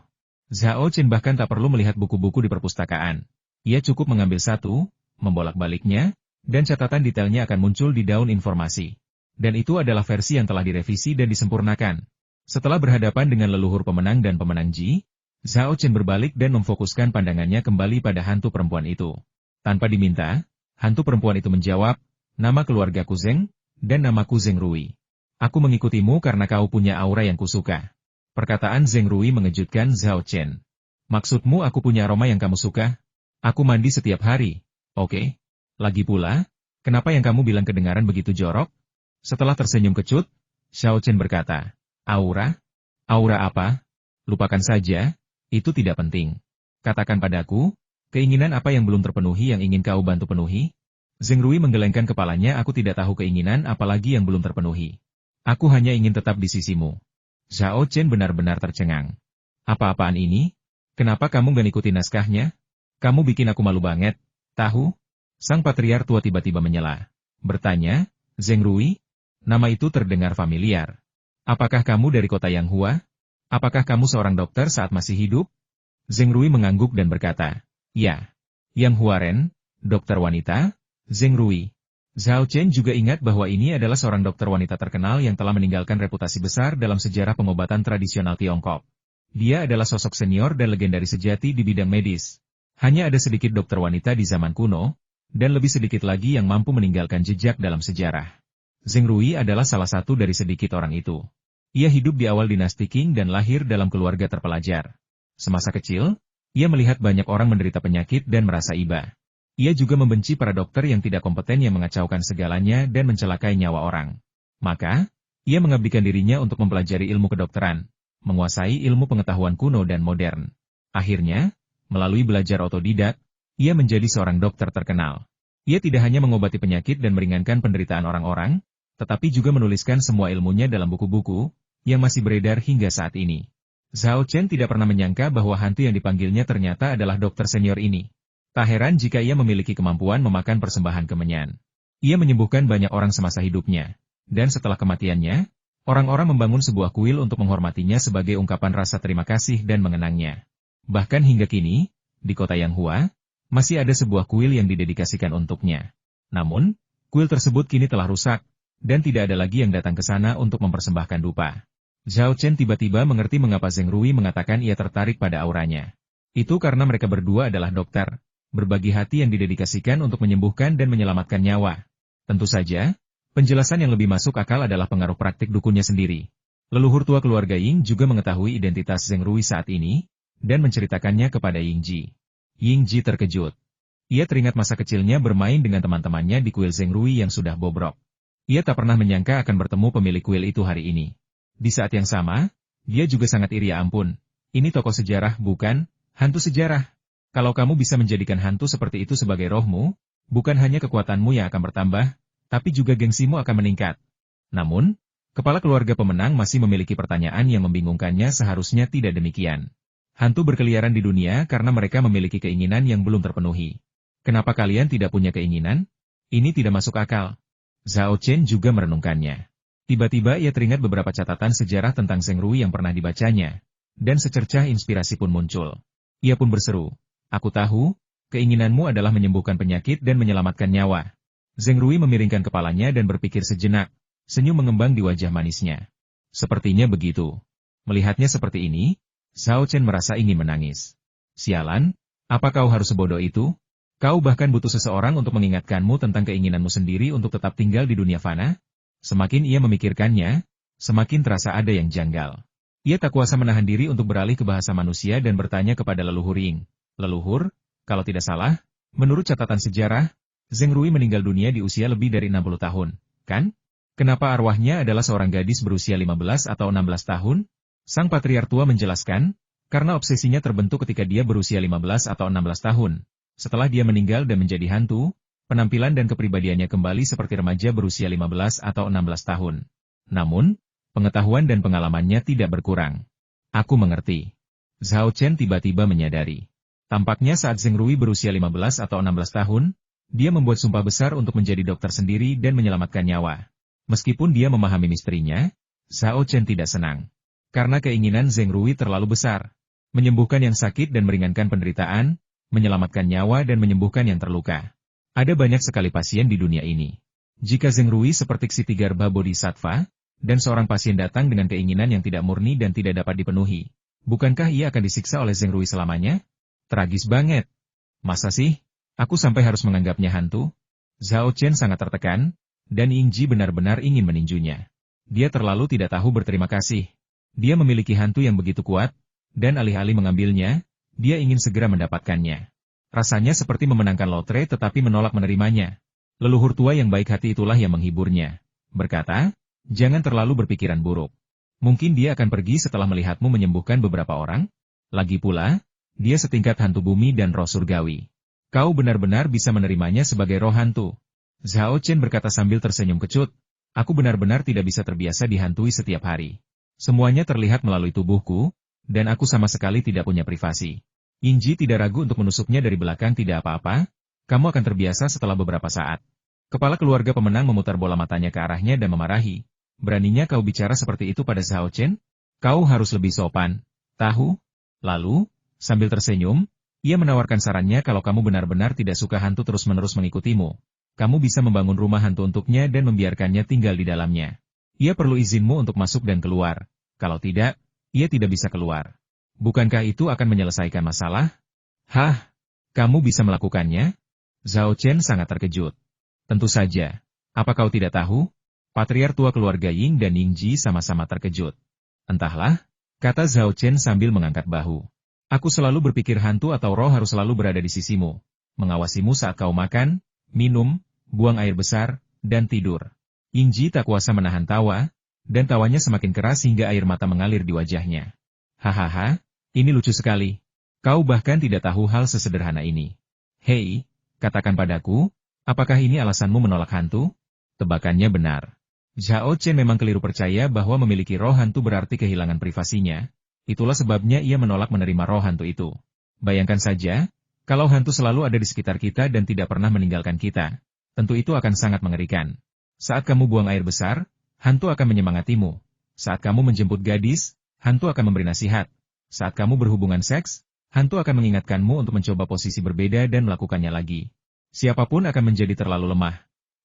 Zhao Chen bahkan tak perlu melihat buku-buku di perpustakaan. Ia cukup mengambil satu, membolak-baliknya, dan catatan detailnya akan muncul di daun informasi. Dan itu adalah versi yang telah direvisi dan disempurnakan. Setelah berhadapan dengan leluhur pemenang dan pemenang Ji, Zhao Chen berbalik dan memfokuskan pandangannya kembali pada hantu perempuan itu. Tanpa diminta, hantu perempuan itu menjawab, nama keluargaku Zeng, dan namaku Zeng Rui. Aku mengikutimu karena kau punya aura yang kusuka. Perkataan Zeng Rui mengejutkan Zhao Chen. Maksudmu aku punya aroma yang kamu suka? Aku mandi setiap hari, oke? Lagi pula, kenapa yang kamu bilang kedengaran begitu jorok? Setelah tersenyum kecut, Zhao Chen berkata, aura? Aura apa? Lupakan saja, itu tidak penting. Katakan padaku, keinginan apa yang belum terpenuhi yang ingin kau bantu penuhi? Zeng Rui menggelengkan kepalanya, aku tidak tahu keinginan apalagi yang belum terpenuhi. Aku hanya ingin tetap di sisimu. Zhao Chen benar-benar tercengang. Apa-apaan ini? Kenapa kamu gak ikuti naskahnya? Kamu bikin aku malu banget, tahu? Sang patriar tua tiba-tiba menyela. Bertanya, Zeng Rui? Nama itu terdengar familiar. Apakah kamu dari kota Yanghua? Apakah kamu seorang dokter saat masih hidup? Zeng Rui mengangguk dan berkata, ya. Yanghua Ren, dokter wanita, Zeng Rui. Zhao Chen juga ingat bahwa ini adalah seorang dokter wanita terkenal yang telah meninggalkan reputasi besar dalam sejarah pengobatan tradisional Tiongkok. Dia adalah sosok senior dan legendaris sejati di bidang medis. Hanya ada sedikit dokter wanita di zaman kuno, dan lebih sedikit lagi yang mampu meninggalkan jejak dalam sejarah. Zeng Rui adalah salah satu dari sedikit orang itu. Ia hidup di awal dinasti Qing dan lahir dalam keluarga terpelajar. Semasa kecil, ia melihat banyak orang menderita penyakit dan merasa iba. Ia juga membenci para dokter yang tidak kompeten yang mengacaukan segalanya dan mencelakai nyawa orang. Maka, ia mengabdikan dirinya untuk mempelajari ilmu kedokteran, menguasai ilmu pengetahuan kuno dan modern. Akhirnya, melalui belajar otodidak, ia menjadi seorang dokter terkenal. Ia tidak hanya mengobati penyakit dan meringankan penderitaan orang-orang, tetapi juga menuliskan semua ilmunya dalam buku-buku, yang masih beredar hingga saat ini. Zhao Chen tidak pernah menyangka bahwa hantu yang dipanggilnya ternyata adalah dokter senior ini. Tak heran jika ia memiliki kemampuan memakan persembahan kemenyan. Ia menyembuhkan banyak orang semasa hidupnya. Dan setelah kematiannya, orang-orang membangun sebuah kuil untuk menghormatinya sebagai ungkapan rasa terima kasih dan mengenangnya. Bahkan hingga kini, di kota Yanghua, masih ada sebuah kuil yang didedikasikan untuknya. Namun, kuil tersebut kini telah rusak, dan tidak ada lagi yang datang ke sana untuk mempersembahkan dupa. Zhao Chen tiba-tiba mengerti mengapa Zheng Rui mengatakan ia tertarik pada auranya. Itu karena mereka berdua adalah dokter, berbagi hati yang didedikasikan untuk menyembuhkan dan menyelamatkan nyawa. Tentu saja, penjelasan yang lebih masuk akal adalah pengaruh praktik dukunnya sendiri. Leluhur tua keluarga Ying juga mengetahui identitas Zheng Rui saat ini, dan menceritakannya kepada Ying Ji. Ying Ji terkejut. Ia teringat masa kecilnya bermain dengan teman-temannya di kuil Zheng Rui yang sudah bobrok. Ia tak pernah menyangka akan bertemu pemilik kuil itu hari ini. Di saat yang sama, dia juga sangat iri. Ya ampun, ini tokoh sejarah bukan, hantu sejarah. Kalau kamu bisa menjadikan hantu seperti itu sebagai rohmu, bukan hanya kekuatanmu yang akan bertambah, tapi juga gengsimu akan meningkat. Namun, kepala keluarga pemenang masih memiliki pertanyaan yang membingungkannya. Seharusnya tidak demikian. Hantu berkeliaran di dunia karena mereka memiliki keinginan yang belum terpenuhi. Kenapa kalian tidak punya keinginan? Ini tidak masuk akal. Zhao Chen juga merenungkannya. Tiba-tiba ia teringat beberapa catatan sejarah tentang Zheng Rui yang pernah dibacanya, dan secercah inspirasi pun muncul. Ia pun berseru, "Aku tahu, keinginanmu adalah menyembuhkan penyakit dan menyelamatkan nyawa." Zheng Rui memiringkan kepalanya dan berpikir sejenak, senyum mengembang di wajah manisnya. Sepertinya begitu. Melihatnya seperti ini, Zhao Chen merasa ingin menangis. Sialan, apa kau harus sebodoh itu? Kau bahkan butuh seseorang untuk mengingatkanmu tentang keinginanmu sendiri untuk tetap tinggal di dunia fana? Semakin ia memikirkannya, semakin terasa ada yang janggal. Ia tak kuasa menahan diri untuk beralih ke bahasa manusia dan bertanya kepada leluhur Ying. Leluhur, kalau tidak salah, menurut catatan sejarah, Zheng Rui meninggal dunia di usia lebih dari 60 tahun, kan? Kenapa arwahnya adalah seorang gadis berusia 15 atau 16 tahun? Sang patriark tua menjelaskan, karena obsesinya terbentuk ketika dia berusia 15 atau 16 tahun. Setelah dia meninggal dan menjadi hantu, penampilan dan kepribadiannya kembali seperti remaja berusia 15 atau 16 tahun. Namun, pengetahuan dan pengalamannya tidak berkurang. Aku mengerti. Zhao Chen tiba-tiba menyadari. Tampaknya saat Zheng Rui berusia 15 atau 16 tahun, dia membuat sumpah besar untuk menjadi dokter sendiri dan menyelamatkan nyawa. Meskipun dia memahami misterinya, Zhao Chen tidak senang. Karena keinginan Zheng Rui terlalu besar. Menyembuhkan yang sakit dan meringankan penderitaan, menyelamatkan nyawa dan menyembuhkan yang terluka. Ada banyak sekali pasien di dunia ini. Jika Zheng Rui seperti Ksitigarbha Bodhisattva, dan seorang pasien datang dengan keinginan yang tidak murni dan tidak dapat dipenuhi, bukankah ia akan disiksa oleh Zheng Rui selamanya? Tragis banget. Masa sih? Aku sampai harus menganggapnya hantu? Zhao Chen sangat tertekan, dan Ying Ji benar-benar ingin meninjunya. Dia terlalu tidak tahu berterima kasih. Dia memiliki hantu yang begitu kuat, dan alih-alih mengambilnya, dia ingin segera mendapatkannya. Rasanya seperti memenangkan lotre tetapi menolak menerimanya. Leluhur tua yang baik hati itulah yang menghiburnya. Berkata, jangan terlalu berpikiran buruk. Mungkin dia akan pergi setelah melihatmu menyembuhkan beberapa orang. Lagi pula, dia setingkat hantu bumi dan roh surgawi. Kau benar-benar bisa menerimanya sebagai roh hantu. Zhao Chen berkata sambil tersenyum kecut. Aku benar-benar tidak bisa terbiasa dihantui setiap hari. Semuanya terlihat melalui tubuhku, dan aku sama sekali tidak punya privasi. Ying Ji tidak ragu untuk menusuknya dari belakang. Tidak apa-apa, kamu akan terbiasa setelah beberapa saat. Kepala keluarga pemenang memutar bola matanya ke arahnya dan memarahi. Beraninya kau bicara seperti itu pada Zhao Chen? Kau harus lebih sopan. Tahu? Lalu, sambil tersenyum, ia menawarkan sarannya kalau kamu benar-benar tidak suka hantu terus-menerus mengikutimu. Kamu bisa membangun rumah hantu untuknya dan membiarkannya tinggal di dalamnya. Ia perlu izinmu untuk masuk dan keluar. Kalau tidak, ia tidak bisa keluar. Bukankah itu akan menyelesaikan masalah? Hah? Kamu bisa melakukannya? Zhao Chen sangat terkejut. Tentu saja. Apa kau tidak tahu? Patriark tua keluarga Ying dan Ying Ji sama-sama terkejut. Entahlah, kata Zhao Chen sambil mengangkat bahu. Aku selalu berpikir hantu atau roh harus selalu berada di sisimu. Mengawasimu saat kau makan, minum, buang air besar, dan tidur. Ying Ji tak kuasa menahan tawa, dan tawanya semakin keras hingga air mata mengalir di wajahnya. Hahaha, ini lucu sekali. Kau bahkan tidak tahu hal sesederhana ini. Hei, katakan padaku, apakah ini alasanmu menolak hantu? Tebakannya benar. Zhao Chen memang keliru percaya bahwa memiliki roh hantu berarti kehilangan privasinya. Itulah sebabnya ia menolak menerima roh hantu itu. Bayangkan saja, kalau hantu selalu ada di sekitar kita dan tidak pernah meninggalkan kita, tentu itu akan sangat mengerikan. Saat kamu buang air besar, hantu akan menyemangatimu. Saat kamu menjemput gadis, hantu akan memberi nasihat. Saat kamu berhubungan seks, hantu akan mengingatkanmu untuk mencoba posisi berbeda dan melakukannya lagi. Siapapun akan menjadi terlalu lemah.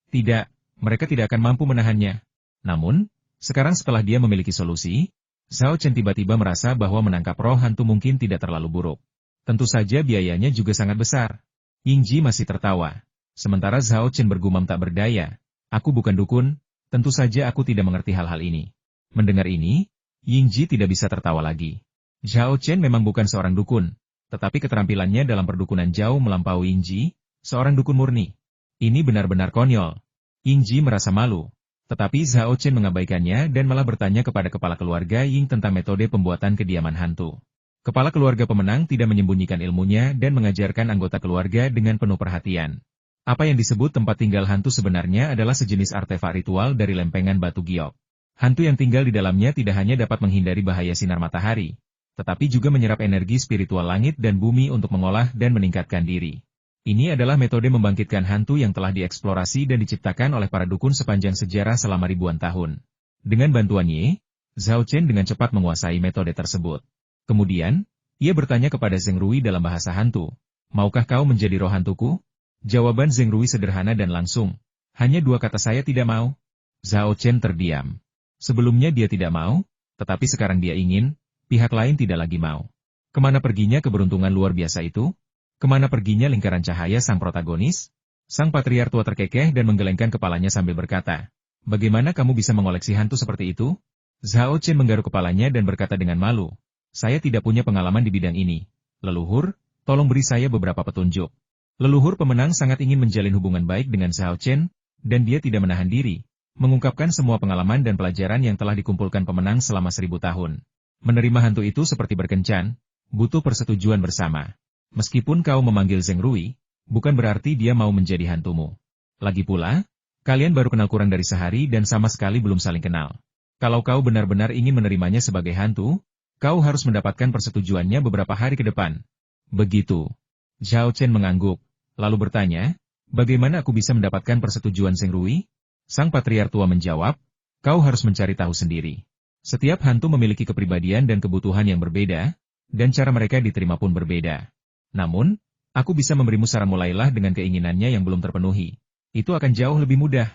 Tidak, mereka tidak akan mampu menahannya. Namun, sekarang setelah dia memiliki solusi, Zhao Chen tiba-tiba merasa bahwa menangkap roh hantu mungkin tidak terlalu buruk. Tentu saja biayanya juga sangat besar. Yingji masih tertawa. Sementara Zhao Chen bergumam tak berdaya. Aku bukan dukun, tentu saja aku tidak mengerti hal-hal ini. Mendengar ini, Yingji tidak bisa tertawa lagi. Zhao Chen memang bukan seorang dukun, tetapi keterampilannya dalam perdukunan jauh melampaui Yingji, seorang dukun murni. Ini benar-benar konyol. Yingji merasa malu. Tetapi Zhao Chen mengabaikannya dan malah bertanya kepada kepala keluarga Ying tentang metode pembuatan kediaman hantu. Kepala keluarga pemenang tidak menyembunyikan ilmunya dan mengajarkan anggota keluarga dengan penuh perhatian. Apa yang disebut tempat tinggal hantu sebenarnya adalah sejenis artefak ritual dari lempengan batu giok. Hantu yang tinggal di dalamnya tidak hanya dapat menghindari bahaya sinar matahari, tetapi juga menyerap energi spiritual langit dan bumi untuk mengolah dan meningkatkan diri. Ini adalah metode membangkitkan hantu yang telah dieksplorasi dan diciptakan oleh para dukun sepanjang sejarah selama ribuan tahun. Dengan bantuan Ye, Zhao Chen dengan cepat menguasai metode tersebut. Kemudian, ia bertanya kepada Zheng Rui dalam bahasa hantu, "Maukah kau menjadi roh hantuku?" Jawaban Zheng Rui sederhana dan langsung, "Hanya 2 kata saya tidak mau." Zhao Chen terdiam. Sebelumnya dia tidak mau, tetapi sekarang dia ingin, pihak lain tidak lagi mau. Kemana perginya keberuntungan luar biasa itu? Kemana perginya lingkaran cahaya sang protagonis? Sang patriar tua terkekeh dan menggelengkan kepalanya sambil berkata, "Bagaimana kamu bisa mengoleksi hantu seperti itu?" Zhao Chen menggaruk kepalanya dan berkata dengan malu, "Saya tidak punya pengalaman di bidang ini. Leluhur, tolong beri saya beberapa petunjuk." Leluhur pemenang sangat ingin menjalin hubungan baik dengan Zhao Chen, dan dia tidak menahan diri, mengungkapkan semua pengalaman dan pelajaran yang telah dikumpulkan pemenang selama 1000 tahun. Menerima hantu itu seperti berkencan, butuh persetujuan bersama. Meskipun kau memanggil Zheng Rui, bukan berarti dia mau menjadi hantumu. Lagi pula, kalian baru kenal kurang dari sehari dan sama sekali belum saling kenal. Kalau kau benar-benar ingin menerimanya sebagai hantu, kau harus mendapatkan persetujuannya beberapa hari ke depan. Begitu. Zhao Chen mengangguk, lalu bertanya, "Bagaimana aku bisa mendapatkan persetujuan Zheng Rui?" Sang patriar tua menjawab, "Kau harus mencari tahu sendiri. Setiap hantu memiliki kepribadian dan kebutuhan yang berbeda, dan cara mereka diterima pun berbeda. Namun, aku bisa memberimu saran mulailah dengan keinginannya yang belum terpenuhi. Itu akan jauh lebih mudah."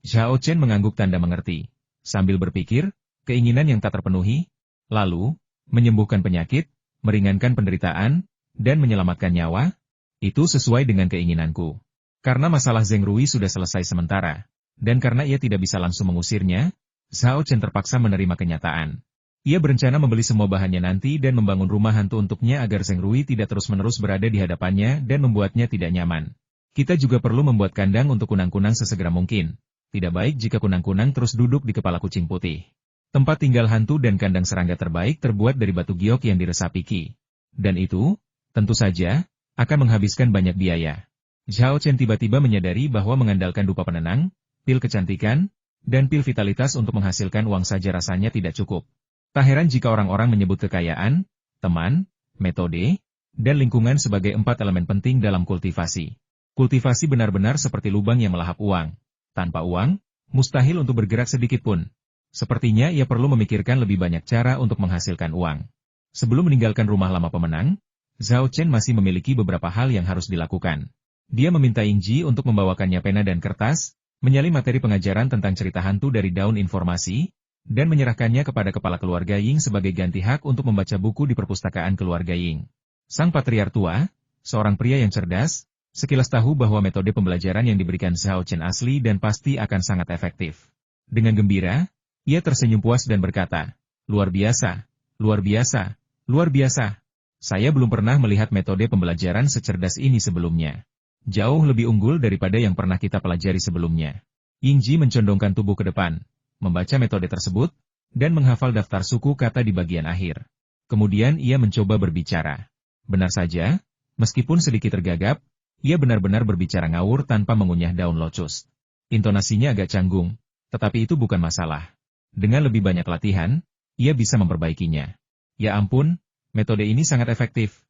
Zhao Chen mengangguk tanda mengerti. Sambil berpikir, keinginan yang tak terpenuhi, lalu, menyembuhkan penyakit, meringankan penderitaan, dan menyelamatkan nyawa, itu sesuai dengan keinginanku. Karena masalah Zheng Rui sudah selesai sementara, dan karena ia tidak bisa langsung mengusirnya, Zhao Chen terpaksa menerima kenyataan. Ia berencana membeli semua bahannya nanti dan membangun rumah hantu untuknya agar Zheng Rui tidak terus-menerus berada di hadapannya dan membuatnya tidak nyaman. Kita juga perlu membuat kandang untuk kunang-kunang sesegera mungkin. Tidak baik jika kunang-kunang terus duduk di kepala kucing putih. Tempat tinggal hantu dan kandang serangga terbaik terbuat dari batu giok yang diresapi Qi. Dan itu, tentu saja, akan menghabiskan banyak biaya. Zhao Chen tiba-tiba menyadari bahwa mengandalkan dupa penenang, pil kecantikan, dan pil vitalitas untuk menghasilkan uang saja rasanya tidak cukup. Tak heran jika orang-orang menyebut kekayaan, teman, metode, dan lingkungan sebagai 4 elemen penting dalam kultivasi. Kultivasi benar-benar seperti lubang yang melahap uang. Tanpa uang, mustahil untuk bergerak sedikit pun. Sepertinya ia perlu memikirkan lebih banyak cara untuk menghasilkan uang. Sebelum meninggalkan rumah lama pemenang, Zhao Chen masih memiliki beberapa hal yang harus dilakukan. Dia meminta Yingji untuk membawakannya pena dan kertas, menyalin materi pengajaran tentang cerita hantu dari daun informasi, dan menyerahkannya kepada kepala keluarga Ying sebagai ganti hak untuk membaca buku di perpustakaan keluarga Ying. Sang patriar tua, seorang pria yang cerdas, sekilas tahu bahwa metode pembelajaran yang diberikan Zhao Chen asli dan pasti akan sangat efektif. Dengan gembira, ia tersenyum puas dan berkata, luar biasa, luar biasa, luar biasa. Saya belum pernah melihat metode pembelajaran secerdas ini sebelumnya. Jauh lebih unggul daripada yang pernah kita pelajari sebelumnya." Yingji mencondongkan tubuh ke depan, membaca metode tersebut, dan menghafal daftar suku kata di bagian akhir. Kemudian ia mencoba berbicara. Benar saja, meskipun sedikit tergagap, ia benar-benar berbicara ngawur tanpa mengunyah daun locust. Intonasinya agak canggung, tetapi itu bukan masalah. Dengan lebih banyak latihan, ia bisa memperbaikinya. Ya ampun, metode ini sangat efektif.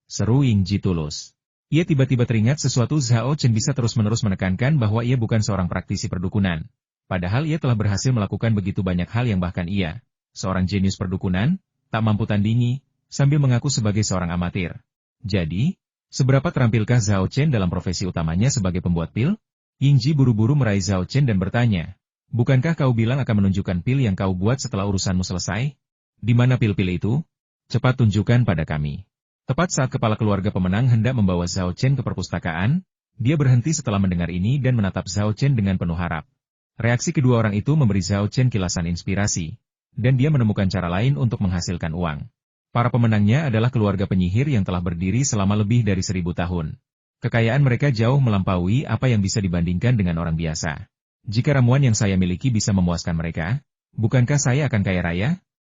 Seru Yingji tulus. Ia tiba-tiba teringat sesuatu. Zhao Chen bisa terus-menerus menekankan bahwa ia bukan seorang praktisi perdukunan. Padahal ia telah berhasil melakukan begitu banyak hal yang bahkan ia, seorang jenius perdukunan, tak mampu tandingi, sambil mengaku sebagai seorang amatir. Jadi, seberapa terampilkah Zhao Chen dalam profesi utamanya sebagai pembuat pil? Yingji buru-buru meraih Zhao Chen dan bertanya, bukankah kau bilang akan menunjukkan pil yang kau buat setelah urusanmu selesai? Di mana pil-pil itu? Cepat tunjukkan pada kami. Tepat saat kepala keluarga pemenang hendak membawa Zhao Chen ke perpustakaan, dia berhenti setelah mendengar ini dan menatap Zhao Chen dengan penuh harap. Reaksi kedua orang itu memberi Zhao Chen kilasan inspirasi, dan dia menemukan cara lain untuk menghasilkan uang. Para pemenangnya adalah keluarga penyihir yang telah berdiri selama lebih dari 1000 tahun. Kekayaan mereka jauh melampaui apa yang bisa dibandingkan dengan orang biasa. Jika ramuan yang saya miliki bisa memuaskan mereka, bukankah saya akan kaya raya?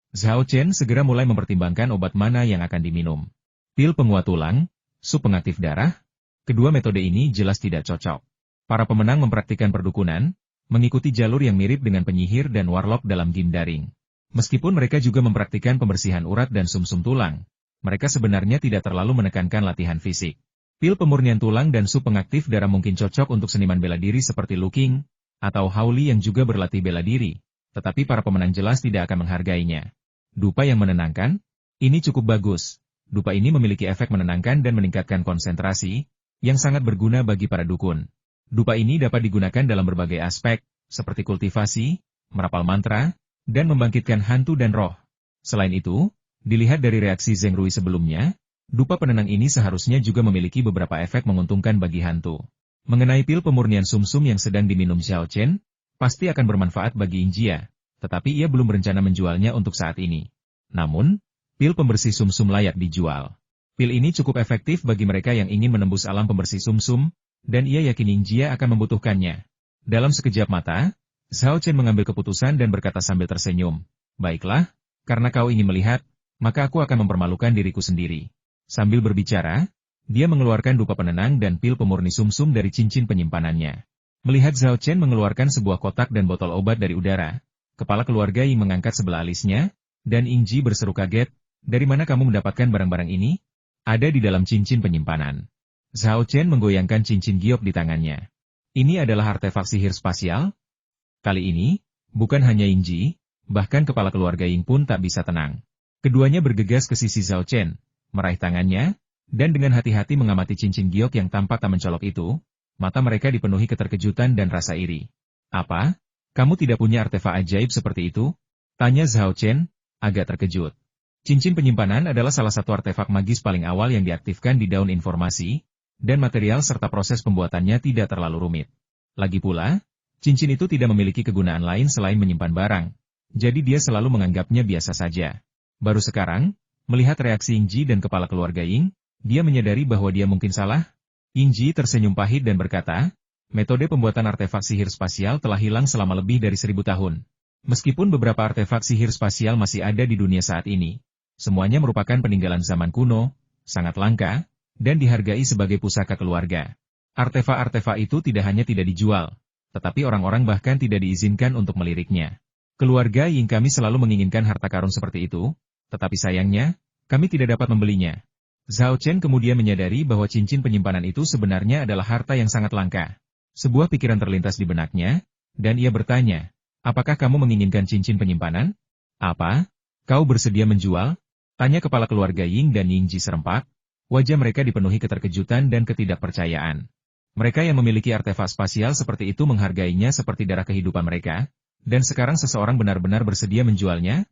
Zhao Chen segera mulai mempertimbangkan obat mana yang akan diminum. Pil penguat tulang, sup pengaktif darah, kedua metode ini jelas tidak cocok. Para pemenang mempraktikkan perdukunan, mengikuti jalur yang mirip dengan penyihir dan warlock dalam game daring. Meskipun mereka juga mempraktikkan pembersihan urat dan sumsum tulang, mereka sebenarnya tidak terlalu menekankan latihan fisik. Pil pemurnian tulang dan sup pengaktif darah mungkin cocok untuk seniman bela diri seperti Lu Qing, atau Hao Li yang juga berlatih bela diri, tetapi para pemenang jelas tidak akan menghargainya. Dupa yang menenangkan? Ini cukup bagus. Dupa ini memiliki efek menenangkan dan meningkatkan konsentrasi, yang sangat berguna bagi para dukun. Dupa ini dapat digunakan dalam berbagai aspek, seperti kultivasi, merapal mantra, dan membangkitkan hantu dan roh. Selain itu, dilihat dari reaksi Zheng Rui sebelumnya, dupa penenang ini seharusnya juga memiliki beberapa efek menguntungkan bagi hantu. Mengenai pil pemurnian sumsum yang sedang diminum Zhao Chen, pasti akan bermanfaat bagi Yingjia, tetapi ia belum berencana menjualnya untuk saat ini. Namun, pil pembersih sumsum layak dijual. Pil ini cukup efektif bagi mereka yang ingin menembus alam pembersih sumsum, dan ia yakin Yingjia akan membutuhkannya. Dalam sekejap mata, Zhao Chen mengambil keputusan dan berkata sambil tersenyum, baiklah, karena kau ingin melihat, maka aku akan mempermalukan diriku sendiri. Sambil berbicara, dia mengeluarkan dupa penenang dan pil pemurni sumsum dari cincin penyimpanannya. Melihat Zhao Chen mengeluarkan sebuah kotak dan botol obat dari udara, kepala keluarga Ying mengangkat sebelah alisnya, dan Yingji berseru kaget, dari mana kamu mendapatkan barang-barang ini? Ada di dalam cincin penyimpanan. Zhao Chen menggoyangkan cincin giok di tangannya. Ini adalah artefak sihir spasial? Kali ini, bukan hanya Yingji, bahkan kepala keluarga Ying pun tak bisa tenang. Keduanya bergegas ke sisi Zhao Chen, meraih tangannya, dan dengan hati-hati mengamati cincin giok yang tampak tak mencolok itu, mata mereka dipenuhi keterkejutan dan rasa iri. Apa? Kamu tidak punya artefak ajaib seperti itu? Tanya Zhao Chen, agak terkejut. Cincin penyimpanan adalah salah satu artefak magis paling awal yang diaktifkan di daun informasi, dan material serta proses pembuatannya tidak terlalu rumit. Lagi pula, cincin itu tidak memiliki kegunaan lain selain menyimpan barang, jadi dia selalu menganggapnya biasa saja. Baru sekarang, melihat reaksi Yingji dan kepala keluarga Ying, dia menyadari bahwa dia mungkin salah. Yingji tersenyum pahit dan berkata, metode pembuatan artefak sihir spasial telah hilang selama lebih dari 1000 tahun. Meskipun beberapa artefak sihir spasial masih ada di dunia saat ini, semuanya merupakan peninggalan zaman kuno, sangat langka, dan dihargai sebagai pusaka keluarga. Artefak-artefak itu tidak hanya tidak dijual, tetapi orang-orang bahkan tidak diizinkan untuk meliriknya. Keluarga Ying kami selalu menginginkan harta karun seperti itu, tetapi sayangnya, kami tidak dapat membelinya. Zhao Chen kemudian menyadari bahwa cincin penyimpanan itu sebenarnya adalah harta yang sangat langka. Sebuah pikiran terlintas di benaknya, dan ia bertanya, apakah kamu menginginkan cincin penyimpanan? Apa? Kau bersedia menjual? Tanya kepala keluarga Ying dan Yingji serempak, wajah mereka dipenuhi keterkejutan dan ketidakpercayaan. Mereka yang memiliki artefak spasial seperti itu menghargainya seperti darah kehidupan mereka, dan sekarang seseorang benar-benar bersedia menjualnya?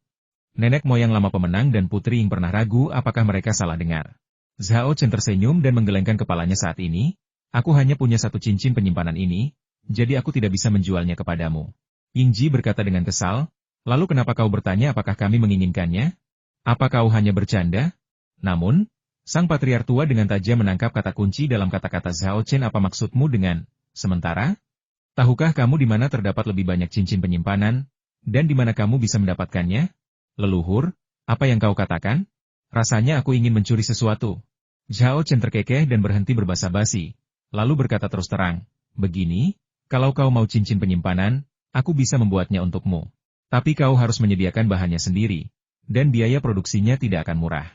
Nenek moyang lama pemenang dan putri yang pernah ragu apakah mereka salah dengar. Zhao Chen tersenyum dan menggelengkan kepalanya saat ini, aku hanya punya satu cincin penyimpanan ini, jadi aku tidak bisa menjualnya kepadamu. Yingji berkata dengan kesal, lalu kenapa kau bertanya apakah kami menginginkannya? Apa kau hanya bercanda? Namun, sang patriark tua dengan tajam menangkap kata kunci dalam kata-kata Zhao Chen apa maksudmu dengan, sementara? Tahukah kamu di mana terdapat lebih banyak cincin penyimpanan, dan di mana kamu bisa mendapatkannya? Leluhur, apa yang kau katakan? Rasanya aku ingin mencuri sesuatu. Zhao Chen terkekeh dan berhenti berbasa-basi, lalu berkata terus terang, begini, kalau kau mau cincin penyimpanan, aku bisa membuatnya untukmu. Tapi kau harus menyediakan bahannya sendiri, dan biaya produksinya tidak akan murah.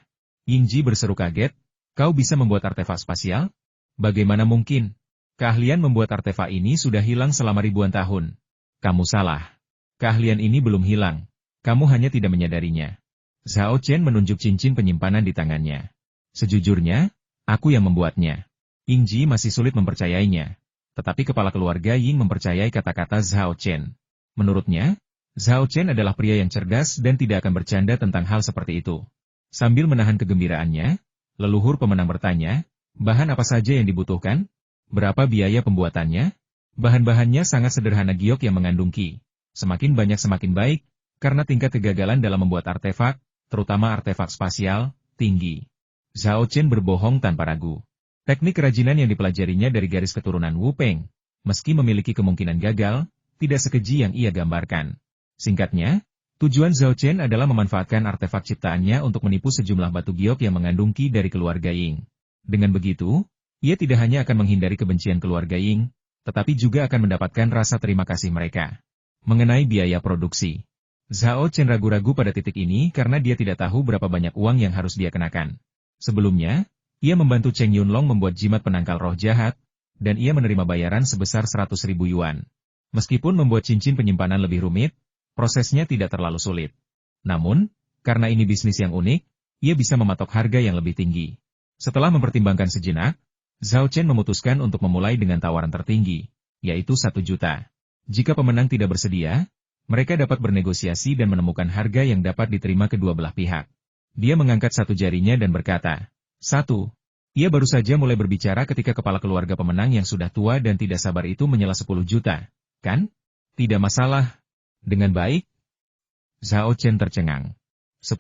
Yingji berseru kaget, kau bisa membuat artefak spasial? Bagaimana mungkin? Keahlian membuat artefak ini sudah hilang selama ribuan tahun. Kamu salah. Keahlian ini belum hilang. Kamu hanya tidak menyadarinya. Zhao Chen menunjuk cincin penyimpanan di tangannya. Sejujurnya, aku yang membuatnya. Yingji masih sulit mempercayainya. Tetapi kepala keluarga Ying mempercayai kata-kata Zhao Chen. Menurutnya, Zhao Chen adalah pria yang cerdas dan tidak akan bercanda tentang hal seperti itu. Sambil menahan kegembiraannya, leluhur pemenang bertanya, bahan apa saja yang dibutuhkan? Berapa biaya pembuatannya? Bahan-bahannya sangat sederhana, giok yang mengandung Qi. Semakin banyak semakin baik, karena tingkat kegagalan dalam membuat artefak, terutama artefak spasial, tinggi. Zhao Chen berbohong tanpa ragu. Teknik kerajinan yang dipelajarinya dari garis keturunan Wu Peng, meski memiliki kemungkinan gagal, tidak sekeji yang ia gambarkan. Singkatnya, tujuan Zhao Chen adalah memanfaatkan artefak ciptaannya untuk menipu sejumlah batu giok yang mengandung Qi dari keluarga Ying. Dengan begitu, ia tidak hanya akan menghindari kebencian keluarga Ying, tetapi juga akan mendapatkan rasa terima kasih mereka. Mengenai biaya produksi, Zhao Chen ragu-ragu pada titik ini karena dia tidak tahu berapa banyak uang yang harus dia kenakan. Sebelumnya, ia membantu Cheng Yunlong membuat jimat penangkal roh jahat, dan ia menerima bayaran sebesar 100.000 yuan. Meskipun membuat cincin penyimpanan lebih rumit, prosesnya tidak terlalu sulit. Namun, karena ini bisnis yang unik, ia bisa mematok harga yang lebih tinggi. Setelah mempertimbangkan sejenak, Zhao Chen memutuskan untuk memulai dengan tawaran tertinggi, yaitu 1 juta. Jika pemenang tidak bersedia, mereka dapat bernegosiasi dan menemukan harga yang dapat diterima kedua belah pihak. Dia mengangkat satu jarinya dan berkata, 1. Ia baru saja mulai berbicara ketika kepala keluarga pemenang yang sudah tua dan tidak sabar itu menyela 10 juta. Kan? Tidak masalah. Dengan baik? Zhao Chen tercengang. 10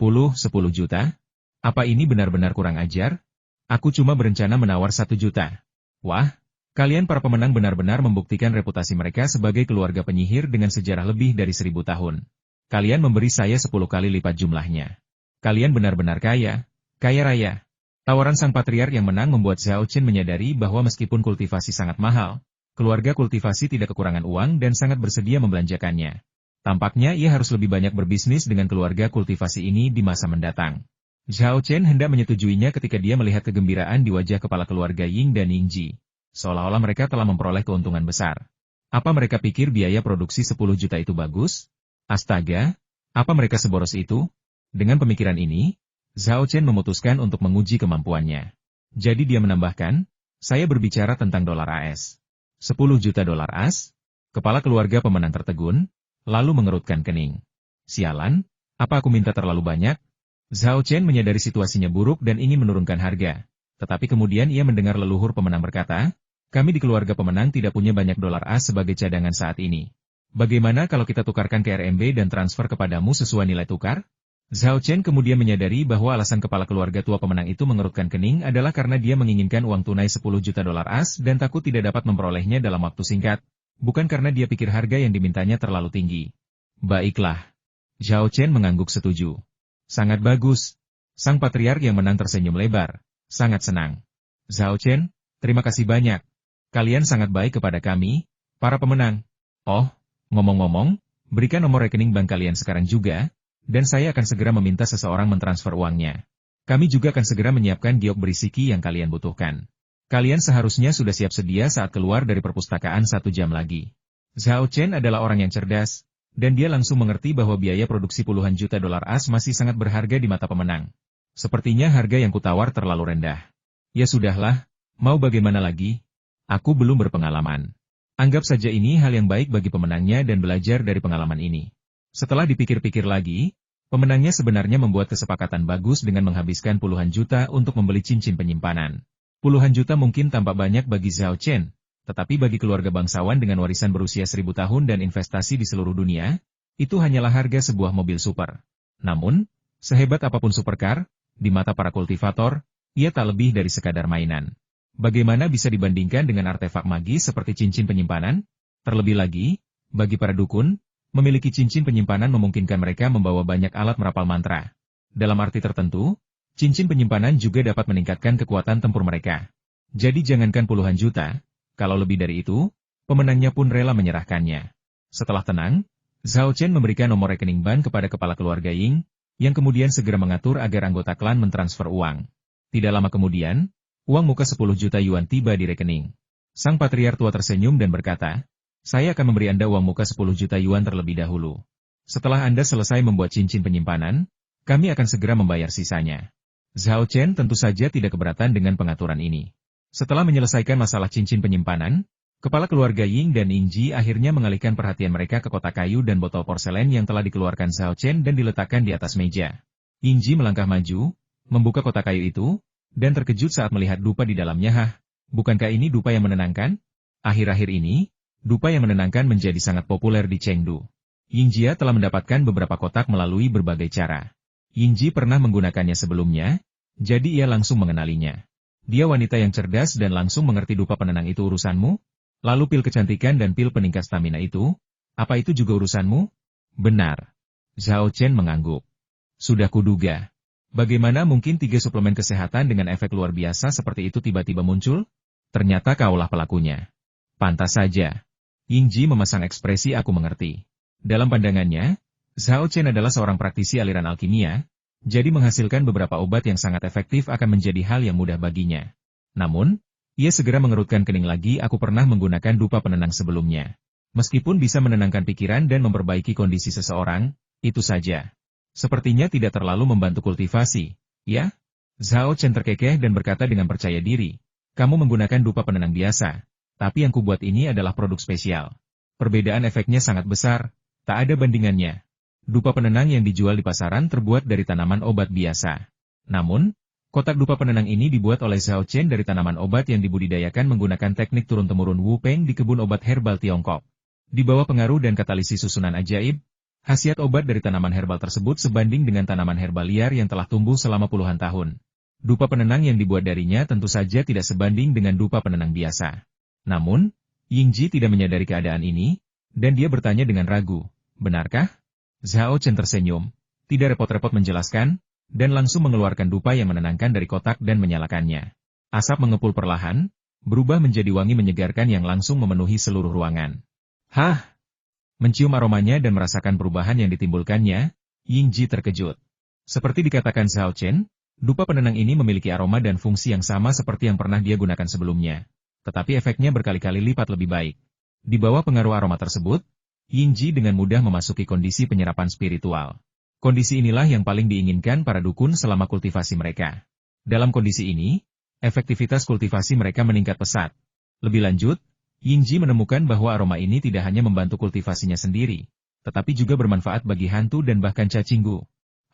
juta? Apa ini benar-benar kurang ajar? Aku cuma berencana menawar 1 juta. Wah, kalian para pemenang benar-benar membuktikan reputasi mereka sebagai keluarga penyihir dengan sejarah lebih dari 1000 tahun. Kalian memberi saya 10 kali lipat jumlahnya. Kalian benar-benar kaya raya. Tawaran sang patriark yang menang membuat Zhao Chen menyadari bahwa meskipun kultivasi sangat mahal, keluarga kultivasi tidak kekurangan uang dan sangat bersedia membelanjakannya. Tampaknya ia harus lebih banyak berbisnis dengan keluarga kultivasi ini di masa mendatang. Zhao Chen hendak menyetujuinya ketika dia melihat kegembiraan di wajah kepala keluarga Ying dan Yingji. Seolah-olah mereka telah memperoleh keuntungan besar. Apa mereka pikir biaya produksi 10 juta itu bagus? Astaga, apa mereka seboros itu? Dengan pemikiran ini, Zhao Chen memutuskan untuk menguji kemampuannya. Jadi dia menambahkan, saya berbicara tentang dolar AS. 10 juta dolar AS? Kepala keluarga pemenang tertegun, lalu mengerutkan kening. Sialan, apa aku minta terlalu banyak? Zhao Chen menyadari situasinya buruk dan ingin menurunkan harga. Tetapi kemudian ia mendengar leluhur pemenang berkata, kami di keluarga pemenang tidak punya banyak dolar AS sebagai cadangan saat ini. Bagaimana kalau kita tukarkan ke RMB dan transfer kepadamu sesuai nilai tukar? Zhao Chen kemudian menyadari bahwa alasan kepala keluarga tua pemenang itu mengerutkan kening adalah karena dia menginginkan uang tunai 10 juta dolar AS dan takut tidak dapat memperolehnya dalam waktu singkat, bukan karena dia pikir harga yang dimintanya terlalu tinggi. Baiklah. Zhao Chen mengangguk setuju. Sangat bagus. Sang patriark yang menang tersenyum lebar. Sangat senang. Zhao Chen, terima kasih banyak. Kalian sangat baik kepada kami, para pemenang. Oh, ngomong-ngomong, berikan nomor rekening bank kalian sekarang juga, dan saya akan segera meminta seseorang mentransfer uangnya. Kami juga akan segera menyiapkan giok berisi Qi yang kalian butuhkan. Kalian seharusnya sudah siap sedia saat keluar dari perpustakaan 1 jam lagi. Zhao Chen adalah orang yang cerdas, dan dia langsung mengerti bahwa biaya produksi puluhan juta dolar AS masih sangat berharga di mata pemenang. Sepertinya harga yang kutawar terlalu rendah. Ya sudahlah, mau bagaimana lagi? Aku belum berpengalaman. Anggap saja ini hal yang baik bagi pemenangnya dan belajar dari pengalaman ini. Setelah dipikir-pikir lagi, pemenangnya sebenarnya membuat kesepakatan bagus dengan menghabiskan puluhan juta untuk membeli cincin penyimpanan. Puluhan juta mungkin tampak banyak bagi Zhao Chen, tetapi bagi keluarga bangsawan dengan warisan berusia 1000 tahun dan investasi di seluruh dunia, itu hanyalah harga sebuah mobil super. Namun, sehebat apapun supercar, di mata para kultivator, ia tak lebih dari sekadar mainan. Bagaimana bisa dibandingkan dengan artefak magis seperti cincin penyimpanan? Terlebih lagi, bagi para dukun, memiliki cincin penyimpanan memungkinkan mereka membawa banyak alat merapal mantra. Dalam arti tertentu, cincin penyimpanan juga dapat meningkatkan kekuatan tempur mereka. Jadi jangankan puluhan juta, kalau lebih dari itu, pemenangnya pun rela menyerahkannya. Setelah tenang, Zhao Chen memberikan nomor rekening bank kepada kepala keluarga Ying, yang kemudian segera mengatur agar anggota klan mentransfer uang. Tidak lama kemudian, uang muka 10 juta yuan tiba di rekening. Sang patriark tua tersenyum dan berkata, saya akan memberi Anda uang muka 10 juta yuan terlebih dahulu. Setelah Anda selesai membuat cincin penyimpanan, kami akan segera membayar sisanya. Zhao Chen tentu saja tidak keberatan dengan pengaturan ini. Setelah menyelesaikan masalah cincin penyimpanan, Kepala keluarga Ying dan Yingji akhirnya mengalihkan perhatian mereka ke kotak kayu dan botol porselen yang telah dikeluarkan Zhao Chen dan diletakkan di atas meja. Yingji melangkah maju, membuka kotak kayu itu, dan terkejut saat melihat dupa di dalamnya. Hah, bukankah ini dupa yang menenangkan? Akhir-akhir ini, dupa yang menenangkan menjadi sangat populer di Chengdu. Yingjia telah mendapatkan beberapa kotak melalui berbagai cara. Yingji pernah menggunakannya sebelumnya, jadi ia langsung mengenalinya. Dia wanita yang cerdas dan langsung mengerti dupa penenang itu urusanmu? Lalu pil kecantikan dan pil peningkat stamina itu, apa itu juga urusanmu? Benar. Zhao Chen mengangguk. Sudah kuduga. Bagaimana mungkin 3 suplemen kesehatan dengan efek luar biasa seperti itu tiba-tiba muncul? Ternyata kaulah pelakunya. Pantas saja. Yingji memasang ekspresi aku mengerti. Dalam pandangannya, Zhao Chen adalah seorang praktisi aliran alkimia, jadi menghasilkan beberapa obat yang sangat efektif akan menjadi hal yang mudah baginya. Namun, ia segera mengerutkan kening lagi. Aku pernah menggunakan dupa penenang sebelumnya. Meskipun bisa menenangkan pikiran dan memperbaiki kondisi seseorang, itu saja. Sepertinya tidak terlalu membantu kultivasi, ya? Zhao Chen terkekeh dan berkata dengan percaya diri. Kamu menggunakan dupa penenang biasa, tapi yang kubuat ini adalah produk spesial. Perbedaan efeknya sangat besar, tak ada bandingannya. Dupa penenang yang dijual di pasaran terbuat dari tanaman obat biasa. Namun, kotak dupa penenang ini dibuat oleh Zhao Chen dari tanaman obat yang dibudidayakan menggunakan teknik turun-temurun Wu Peng di kebun obat herbal Tiongkok. Di bawah pengaruh dan katalisis susunan ajaib, khasiat obat dari tanaman herbal tersebut sebanding dengan tanaman herbal liar yang telah tumbuh selama puluhan tahun. Dupa penenang yang dibuat darinya tentu saja tidak sebanding dengan dupa penenang biasa. Namun, Yingji tidak menyadari keadaan ini, dan dia bertanya dengan ragu, benarkah? Zhao Chen tersenyum, tidak repot-repot menjelaskan, dan langsung mengeluarkan dupa yang menenangkan dari kotak dan menyalakannya. Asap mengepul perlahan, berubah menjadi wangi menyegarkan yang langsung memenuhi seluruh ruangan. Hah! Mencium aromanya dan merasakan perubahan yang ditimbulkannya, Yingji terkejut. Seperti dikatakan Zhao Chen, dupa penenang ini memiliki aroma dan fungsi yang sama seperti yang pernah dia gunakan sebelumnya. Tetapi efeknya berkali-kali lipat lebih baik. Di bawah pengaruh aroma tersebut, Yingji dengan mudah memasuki kondisi penyerapan spiritual. Kondisi inilah yang paling diinginkan para dukun selama kultivasi mereka. Dalam kondisi ini, efektivitas kultivasi mereka meningkat pesat. Lebih lanjut, Yingji menemukan bahwa aroma ini tidak hanya membantu kultivasinya sendiri, tetapi juga bermanfaat bagi hantu dan bahkan cacinggu.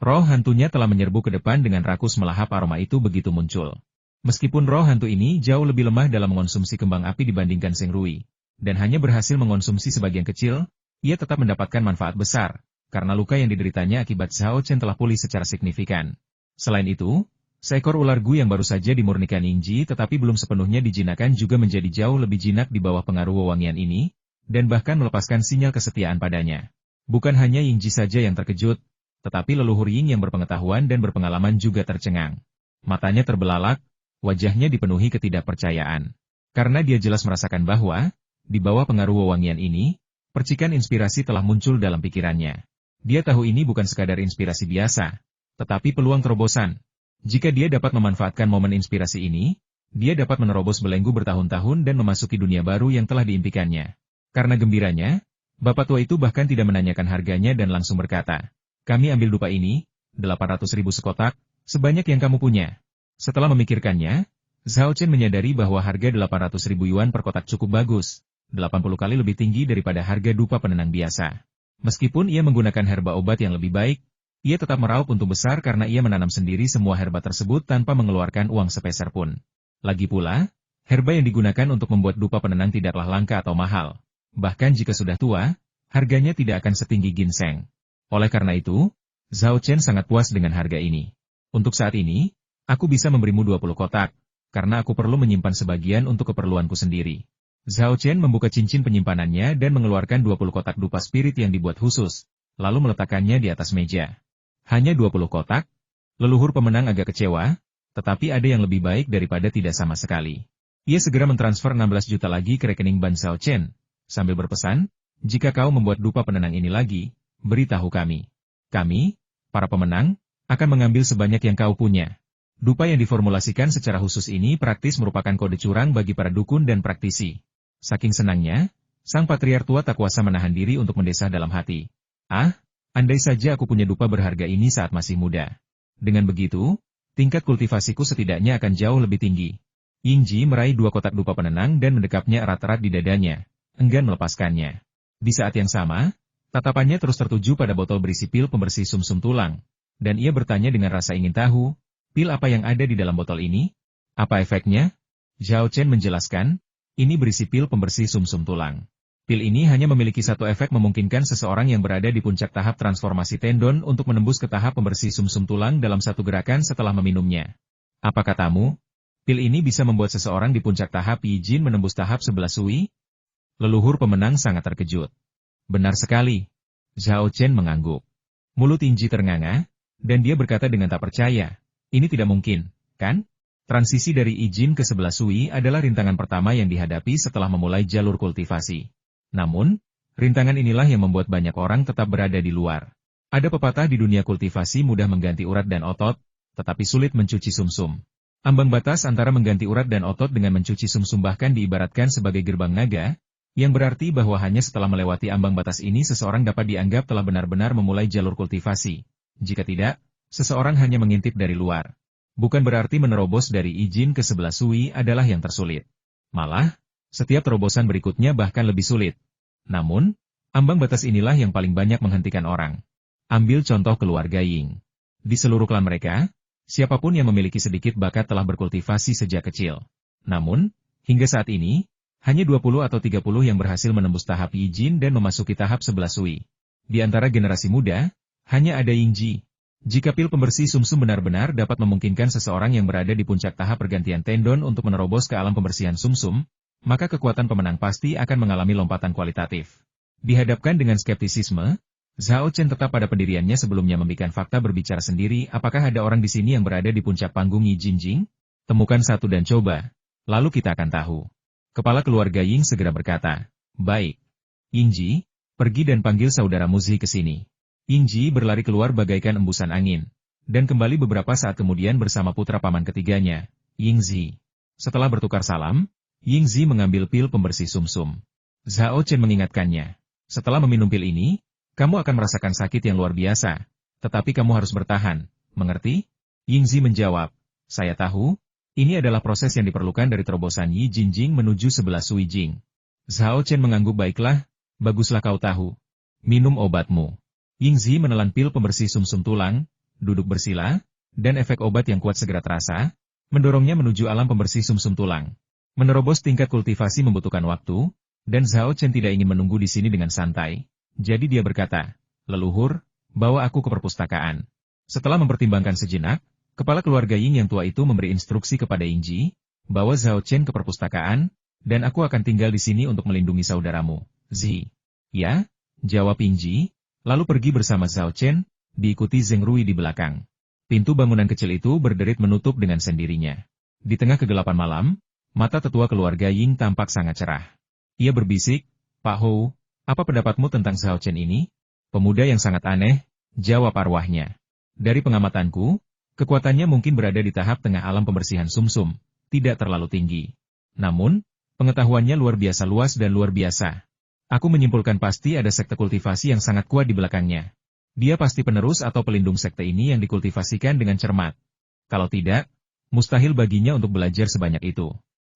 Roh hantunya telah menyerbu ke depan dengan rakus melahap aroma itu begitu muncul. Meskipun roh hantu ini jauh lebih lemah dalam mengonsumsi kembang api dibandingkan Seng Rui, dan hanya berhasil mengonsumsi sebagian kecil, ia tetap mendapatkan manfaat besar, karena luka yang dideritanya akibat Zhao Chen telah pulih secara signifikan. Selain itu, seekor ular gu yang baru saja dimurnikan Yingji tetapi belum sepenuhnya dijinakkan juga menjadi jauh lebih jinak di bawah pengaruh wewangian ini, dan bahkan melepaskan sinyal kesetiaan padanya. Bukan hanya Yingji saja yang terkejut, tetapi leluhur Ying yang berpengetahuan dan berpengalaman juga tercengang. Matanya terbelalak, wajahnya dipenuhi ketidakpercayaan. Karena dia jelas merasakan bahwa, di bawah pengaruh wewangian ini, percikan inspirasi telah muncul dalam pikirannya. Dia tahu ini bukan sekadar inspirasi biasa, tetapi peluang terobosan. Jika dia dapat memanfaatkan momen inspirasi ini, dia dapat menerobos belenggu bertahun-tahun dan memasuki dunia baru yang telah diimpikannya. Karena gembiranya, bapak tua itu bahkan tidak menanyakan harganya dan langsung berkata, kami ambil dupa ini, 800.000 sekotak, sebanyak yang kamu punya. Setelah memikirkannya, Zhao Chen menyadari bahwa harga 800.000 yuan per kotak cukup bagus, 80 kali lebih tinggi daripada harga dupa penenang biasa. Meskipun ia menggunakan herba obat yang lebih baik, ia tetap meraup untung besar karena ia menanam sendiri semua herba tersebut tanpa mengeluarkan uang sepeser pun. Lagi pula, herba yang digunakan untuk membuat dupa penenang tidaklah langka atau mahal. Bahkan jika sudah tua, harganya tidak akan setinggi ginseng. Oleh karena itu, Zhao Chen sangat puas dengan harga ini. Untuk saat ini, aku bisa memberimu 20 kotak, karena aku perlu menyimpan sebagian untuk keperluanku sendiri. Zhao Chen membuka cincin penyimpanannya dan mengeluarkan 20 kotak dupa spirit yang dibuat khusus, lalu meletakkannya di atas meja. Hanya 20 kotak? Leluhur pemenang agak kecewa, tetapi ada yang lebih baik daripada tidak sama sekali. Ia segera mentransfer 16 juta lagi ke rekening Ban Zhao Chen, sambil berpesan, jika kau membuat dupa penenang ini lagi, beritahu kami. Kami, para pemenang, akan mengambil sebanyak yang kau punya. Dupa yang diformulasikan secara khusus ini praktis merupakan kode curang bagi para dukun dan praktisi. Saking senangnya, sang patriar tua tak kuasa menahan diri untuk mendesah dalam hati. Ah, andai saja aku punya dupa berharga ini saat masih muda. Dengan begitu, tingkat kultivasiku setidaknya akan jauh lebih tinggi. Yingji meraih 2 kotak dupa penenang dan mendekapnya erat-erat di dadanya, enggan melepaskannya. Di saat yang sama, tatapannya terus tertuju pada botol berisi pil pembersih sumsum tulang, dan ia bertanya dengan rasa ingin tahu, pil apa yang ada di dalam botol ini? Apa efeknya? Zhao Chen menjelaskan, ini berisi pil pembersih sumsum tulang. Pil ini hanya memiliki satu efek memungkinkan seseorang yang berada di puncak tahap transformasi tendon untuk menembus ke tahap pembersih sumsum tulang dalam satu gerakan setelah meminumnya. Apa katamu? Pil ini bisa membuat seseorang di puncak tahap Yi Jin menembus tahap 11 Sui? Leluhur pemenang sangat terkejut. Benar sekali. Zhao Chen mengangguk. Mulut Yingji ternganga, dan dia berkata dengan tak percaya. Ini tidak mungkin, kan? Transisi dari Yi Jin ke 11 Sui adalah rintangan pertama yang dihadapi setelah memulai jalur kultivasi. Namun, rintangan inilah yang membuat banyak orang tetap berada di luar. Ada pepatah di dunia kultivasi mudah mengganti urat dan otot, tetapi sulit mencuci sumsum. Ambang batas antara mengganti urat dan otot dengan mencuci sumsum bahkan diibaratkan sebagai gerbang naga, yang berarti bahwa hanya setelah melewati ambang batas ini seseorang dapat dianggap telah benar-benar memulai jalur kultivasi. Jika tidak, seseorang hanya mengintip dari luar. Bukan berarti menerobos dari Yi Jin ke 11 Sui adalah yang tersulit. Malah, setiap terobosan berikutnya bahkan lebih sulit. Namun, ambang batas inilah yang paling banyak menghentikan orang. Ambil contoh keluarga Ying. Di seluruh klan mereka, siapapun yang memiliki sedikit bakat telah berkultivasi sejak kecil. Namun, hingga saat ini, hanya 20 atau 30 yang berhasil menembus tahap Yi Jin dan memasuki tahap 11 Sui. Di antara generasi muda, hanya ada Yingji. Jika pil pembersih sumsum benar-benar dapat memungkinkan seseorang yang berada di puncak tahap pergantian tendon untuk menerobos ke alam pembersihan sumsum, maka kekuatan pemenang pasti akan mengalami lompatan kualitatif. Dihadapkan dengan skeptisisme, Zhao Chen tetap pada pendiriannya sebelumnya membiarkan fakta berbicara sendiri. Apakah ada orang di sini yang berada di puncak panggung Yi Jinjing? Temukan satu dan coba. Lalu kita akan tahu. Kepala keluarga Ying segera berkata, baik. Yingji, pergi dan panggil saudara Muzi ke sini. Yingji berlari keluar bagaikan embusan angin, dan kembali beberapa saat kemudian bersama putra paman ketiganya, Yingzi. Setelah bertukar salam, Yingzi mengambil pil pembersih sumsum. Zhao Chen mengingatkannya, setelah meminum pil ini, kamu akan merasakan sakit yang luar biasa, tetapi kamu harus bertahan, mengerti? Yingzi menjawab, saya tahu, ini adalah proses yang diperlukan dari terobosan Yi Jinjing menuju 11 Sui Jing. Zhao Chen mengangguk baiklah, baguslah kau tahu. Minum obatmu. Yingzi menelan pil pembersih sumsum tulang, duduk bersila, dan efek obat yang kuat segera terasa, mendorongnya menuju alam pembersih sumsum tulang. Menerobos tingkat kultivasi membutuhkan waktu, dan Zhao Chen tidak ingin menunggu di sini dengan santai. Jadi dia berkata, leluhur, bawa aku ke perpustakaan. Setelah mempertimbangkan sejenak, kepala keluarga Ying yang tua itu memberi instruksi kepada Yingji, bawa Zhao Chen ke perpustakaan, dan aku akan tinggal di sini untuk melindungi saudaramu, Zi. Ya, jawab Yingji. Lalu pergi bersama Zhao Chen, diikuti Zheng Rui di belakang. Pintu bangunan kecil itu berderit menutup dengan sendirinya. Di tengah kegelapan malam, mata tetua keluarga Ying tampak sangat cerah. Ia berbisik, Pak Hou, apa pendapatmu tentang Zhao Chen ini? Pemuda yang sangat aneh, jawab arwahnya. Dari pengamatanku, kekuatannya mungkin berada di tahap tengah alam pembersihan sumsum, tidak terlalu tinggi. Namun, pengetahuannya luar biasa luas dan luar biasa. Aku menyimpulkan pasti ada sekte kultivasi yang sangat kuat di belakangnya. Dia pasti penerus atau pelindung sekte ini yang dikultivasikan dengan cermat. Kalau tidak, mustahil baginya untuk belajar sebanyak itu.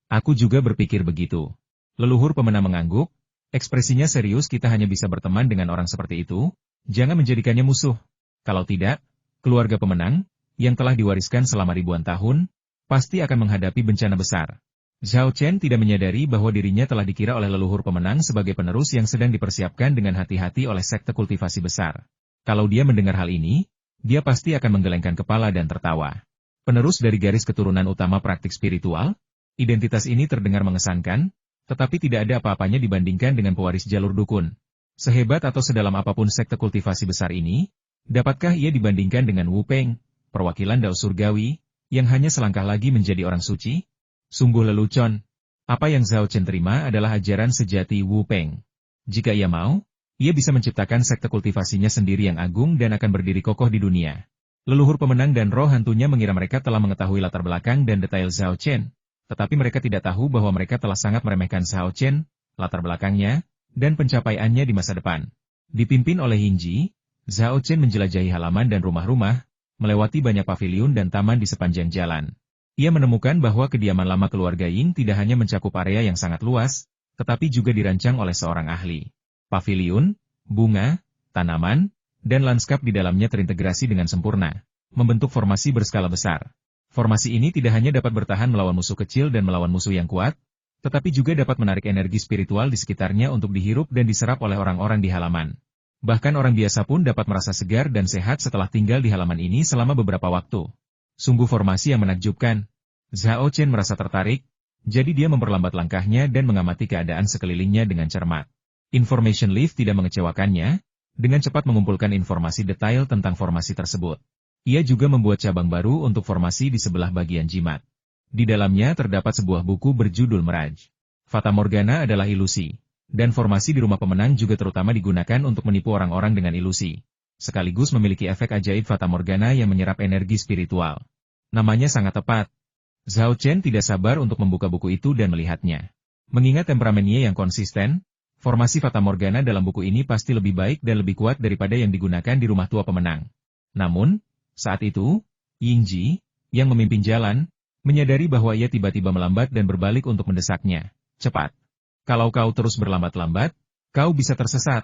Aku juga berpikir begitu. Leluhur pemenang mengangguk, ekspresinya serius. Kita hanya bisa berteman dengan orang seperti itu, jangan menjadikannya musuh. Kalau tidak, keluarga pemenang, yang telah diwariskan selama ribuan tahun, pasti akan menghadapi bencana besar. Zhao Chen tidak menyadari bahwa dirinya telah dikira oleh leluhur pemenang sebagai penerus yang sedang dipersiapkan dengan hati-hati oleh sekte kultivasi besar. Kalau dia mendengar hal ini, dia pasti akan menggelengkan kepala dan tertawa. Penerus dari garis keturunan utama praktik spiritual, identitas ini terdengar mengesankan, tetapi tidak ada apa-apanya dibandingkan dengan pewaris jalur dukun. Sehebat atau sedalam apapun sekte kultivasi besar ini, dapatkah ia dibandingkan dengan Wu Peng, perwakilan Dao Surgawi, yang hanya selangkah lagi menjadi orang suci? Sungguh lelucon. Apa yang Zhao Chen terima adalah ajaran sejati Wu Peng. Jika ia mau, ia bisa menciptakan sekte kultivasinya sendiri yang agung dan akan berdiri kokoh di dunia. Leluhur pemenang dan roh hantunya mengira mereka telah mengetahui latar belakang dan detail Zhao Chen, tetapi mereka tidak tahu bahwa mereka telah sangat meremehkan Zhao Chen, latar belakangnya, dan pencapaiannya di masa depan. Dipimpin oleh Yingji, Zhao Chen menjelajahi halaman dan rumah-rumah, melewati banyak paviliun dan taman di sepanjang jalan. Ia menemukan bahwa kediaman lama keluarga Ying tidak hanya mencakup area yang sangat luas, tetapi juga dirancang oleh seorang ahli. Paviliun, bunga, tanaman, dan lanskap di dalamnya terintegrasi dengan sempurna, membentuk formasi berskala besar. Formasi ini tidak hanya dapat bertahan melawan musuh kecil dan melawan musuh yang kuat, tetapi juga dapat menarik energi spiritual di sekitarnya untuk dihirup dan diserap oleh orang-orang di halaman. Bahkan orang biasa pun dapat merasa segar dan sehat setelah tinggal di halaman ini selama beberapa waktu. Sungguh formasi yang menakjubkan. Zhao Chen merasa tertarik, jadi dia memperlambat langkahnya dan mengamati keadaan sekelilingnya dengan cermat. Information Leaf tidak mengecewakannya, dengan cepat mengumpulkan informasi detail tentang formasi tersebut. Ia juga membuat cabang baru untuk formasi di sebelah bagian jimat. Di dalamnya terdapat sebuah buku berjudul Mirage. Fata Morgana adalah ilusi, dan formasi di rumah pemenang juga terutama digunakan untuk menipu orang-orang dengan ilusi. Sekaligus memiliki efek ajaib Fata Morgana yang menyerap energi spiritual. Namanya sangat tepat. Zhao Chen tidak sabar untuk membuka buku itu dan melihatnya. Mengingat temperamennya yang konsisten, formasi Fata Morgana dalam buku ini pasti lebih baik dan lebih kuat daripada yang digunakan di rumah tua pemenang. Namun, saat itu, Ying Ji, yang memimpin jalan, menyadari bahwa ia tiba-tiba melambat dan berbalik untuk mendesaknya. Cepat. Kalau kau terus berlambat-lambat, kau bisa tersesat.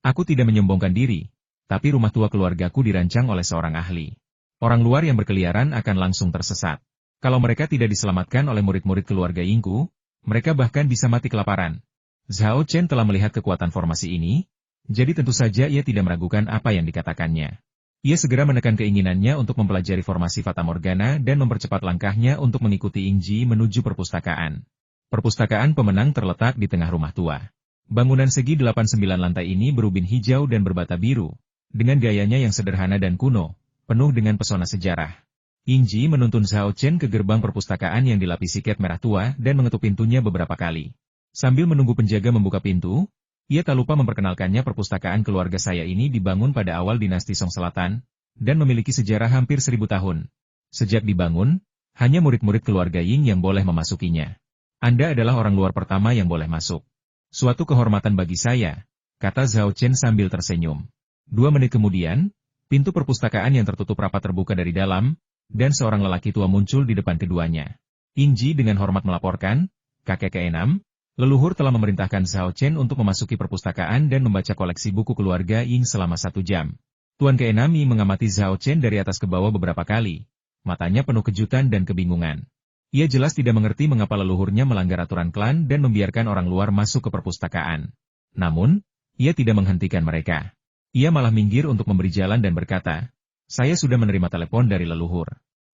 Aku tidak menyombongkan diri. Tapi rumah tua keluargaku dirancang oleh seorang ahli. Orang luar yang berkeliaran akan langsung tersesat. Kalau mereka tidak diselamatkan oleh murid-murid keluarga Yingku, mereka bahkan bisa mati kelaparan. Zhao Chen telah melihat kekuatan formasi ini, jadi tentu saja ia tidak meragukan apa yang dikatakannya. Ia segera menekan keinginannya untuk mempelajari formasi Fata Morgana dan mempercepat langkahnya untuk mengikuti Ying Ji menuju perpustakaan. Perpustakaan pemenang terletak di tengah rumah tua. Bangunan segi 89 lantai ini berubin hijau dan berbata biru, dengan gayanya yang sederhana dan kuno, penuh dengan pesona sejarah. Ying Ji menuntun Zhao Chen ke gerbang perpustakaan yang dilapisi cat merah tua dan mengetuk pintunya beberapa kali. Sambil menunggu penjaga membuka pintu, ia tak lupa memperkenalkannya perpustakaan keluarga saya ini dibangun pada awal dinasti Song Selatan, dan memiliki sejarah hampir 1000 tahun. Sejak dibangun, hanya murid-murid keluarga Ying yang boleh memasukinya. Anda adalah orang luar pertama yang boleh masuk. Suatu kehormatan bagi saya, kata Zhao Chen sambil tersenyum. 2 menit kemudian, pintu perpustakaan yang tertutup rapat terbuka dari dalam, dan seorang lelaki tua muncul di depan keduanya. Ying Ji dengan hormat melaporkan, kakek ke-6, leluhur telah memerintahkan Zhao Chen untuk memasuki perpustakaan dan membaca koleksi buku keluarga Ying selama 1 jam. Tuan ke-6 Ying mengamati Zhao Chen dari atas ke bawah beberapa kali. Matanya penuh kejutan dan kebingungan. Ia jelas tidak mengerti mengapa leluhurnya melanggar aturan klan dan membiarkan orang luar masuk ke perpustakaan. Namun, ia tidak menghentikan mereka. Ia malah minggir untuk memberi jalan dan berkata, "Saya sudah menerima telepon dari leluhur.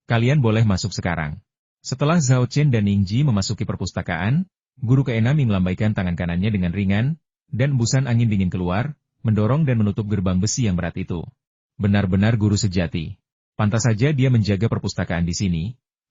Kalian boleh masuk sekarang." Setelah Zhao Chen dan Ying Ji memasuki perpustakaan, guru ke-6 melambaikan tangan kanannya dengan ringan, dan embusan angin dingin keluar, mendorong dan menutup gerbang besi yang berat itu. Benar-benar guru sejati. Pantas saja dia menjaga perpustakaan di sini,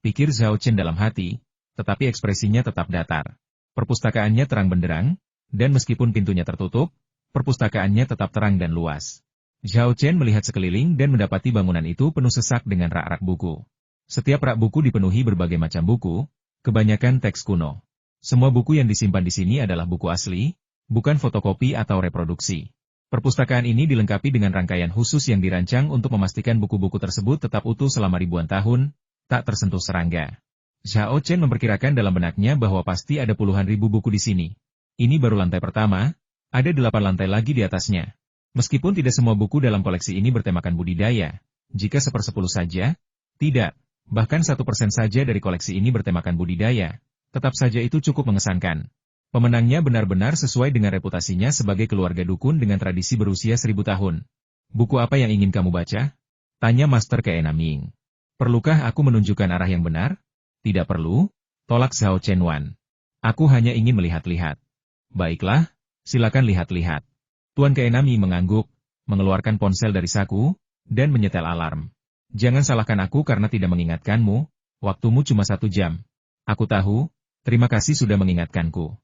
pikir Zhao Chen dalam hati, tetapi ekspresinya tetap datar. Perpustakaannya terang benderang, dan meskipun pintunya tertutup, perpustakaannya tetap terang dan luas. Zhao Chen melihat sekeliling dan mendapati bangunan itu penuh sesak dengan rak-rak buku. Setiap rak buku dipenuhi berbagai macam buku, kebanyakan teks kuno. Semua buku yang disimpan di sini adalah buku asli, bukan fotokopi atau reproduksi. Perpustakaan ini dilengkapi dengan rangkaian khusus yang dirancang untuk memastikan buku-buku tersebut tetap utuh selama ribuan tahun, tak tersentuh serangga. Zhao Chen memperkirakan dalam benaknya bahwa pasti ada puluhan ribu buku di sini. Ini baru lantai pertama, ada 8 lantai lagi di atasnya. Meskipun tidak semua buku dalam koleksi ini bertemakan budidaya, jika 1/10 saja, tidak, bahkan 1% saja dari koleksi ini bertemakan budidaya, tetap saja itu cukup mengesankan. Pemenangnya benar-benar sesuai dengan reputasinya sebagai keluarga dukun dengan tradisi berusia 1000 tahun. Buku apa yang ingin kamu baca? Tanya Master ke-6 Ying. Perlukah aku menunjukkan arah yang benar? Tidak perlu, tolak Zhao Chen Wan. Aku hanya ingin melihat-lihat. Baiklah, silakan lihat-lihat. Tuan ke-6 Ying mengangguk, mengeluarkan ponsel dari saku, dan menyetel alarm. Jangan salahkan aku karena tidak mengingatkanmu, waktumu cuma 1 jam. Aku tahu, terima kasih sudah mengingatkanku.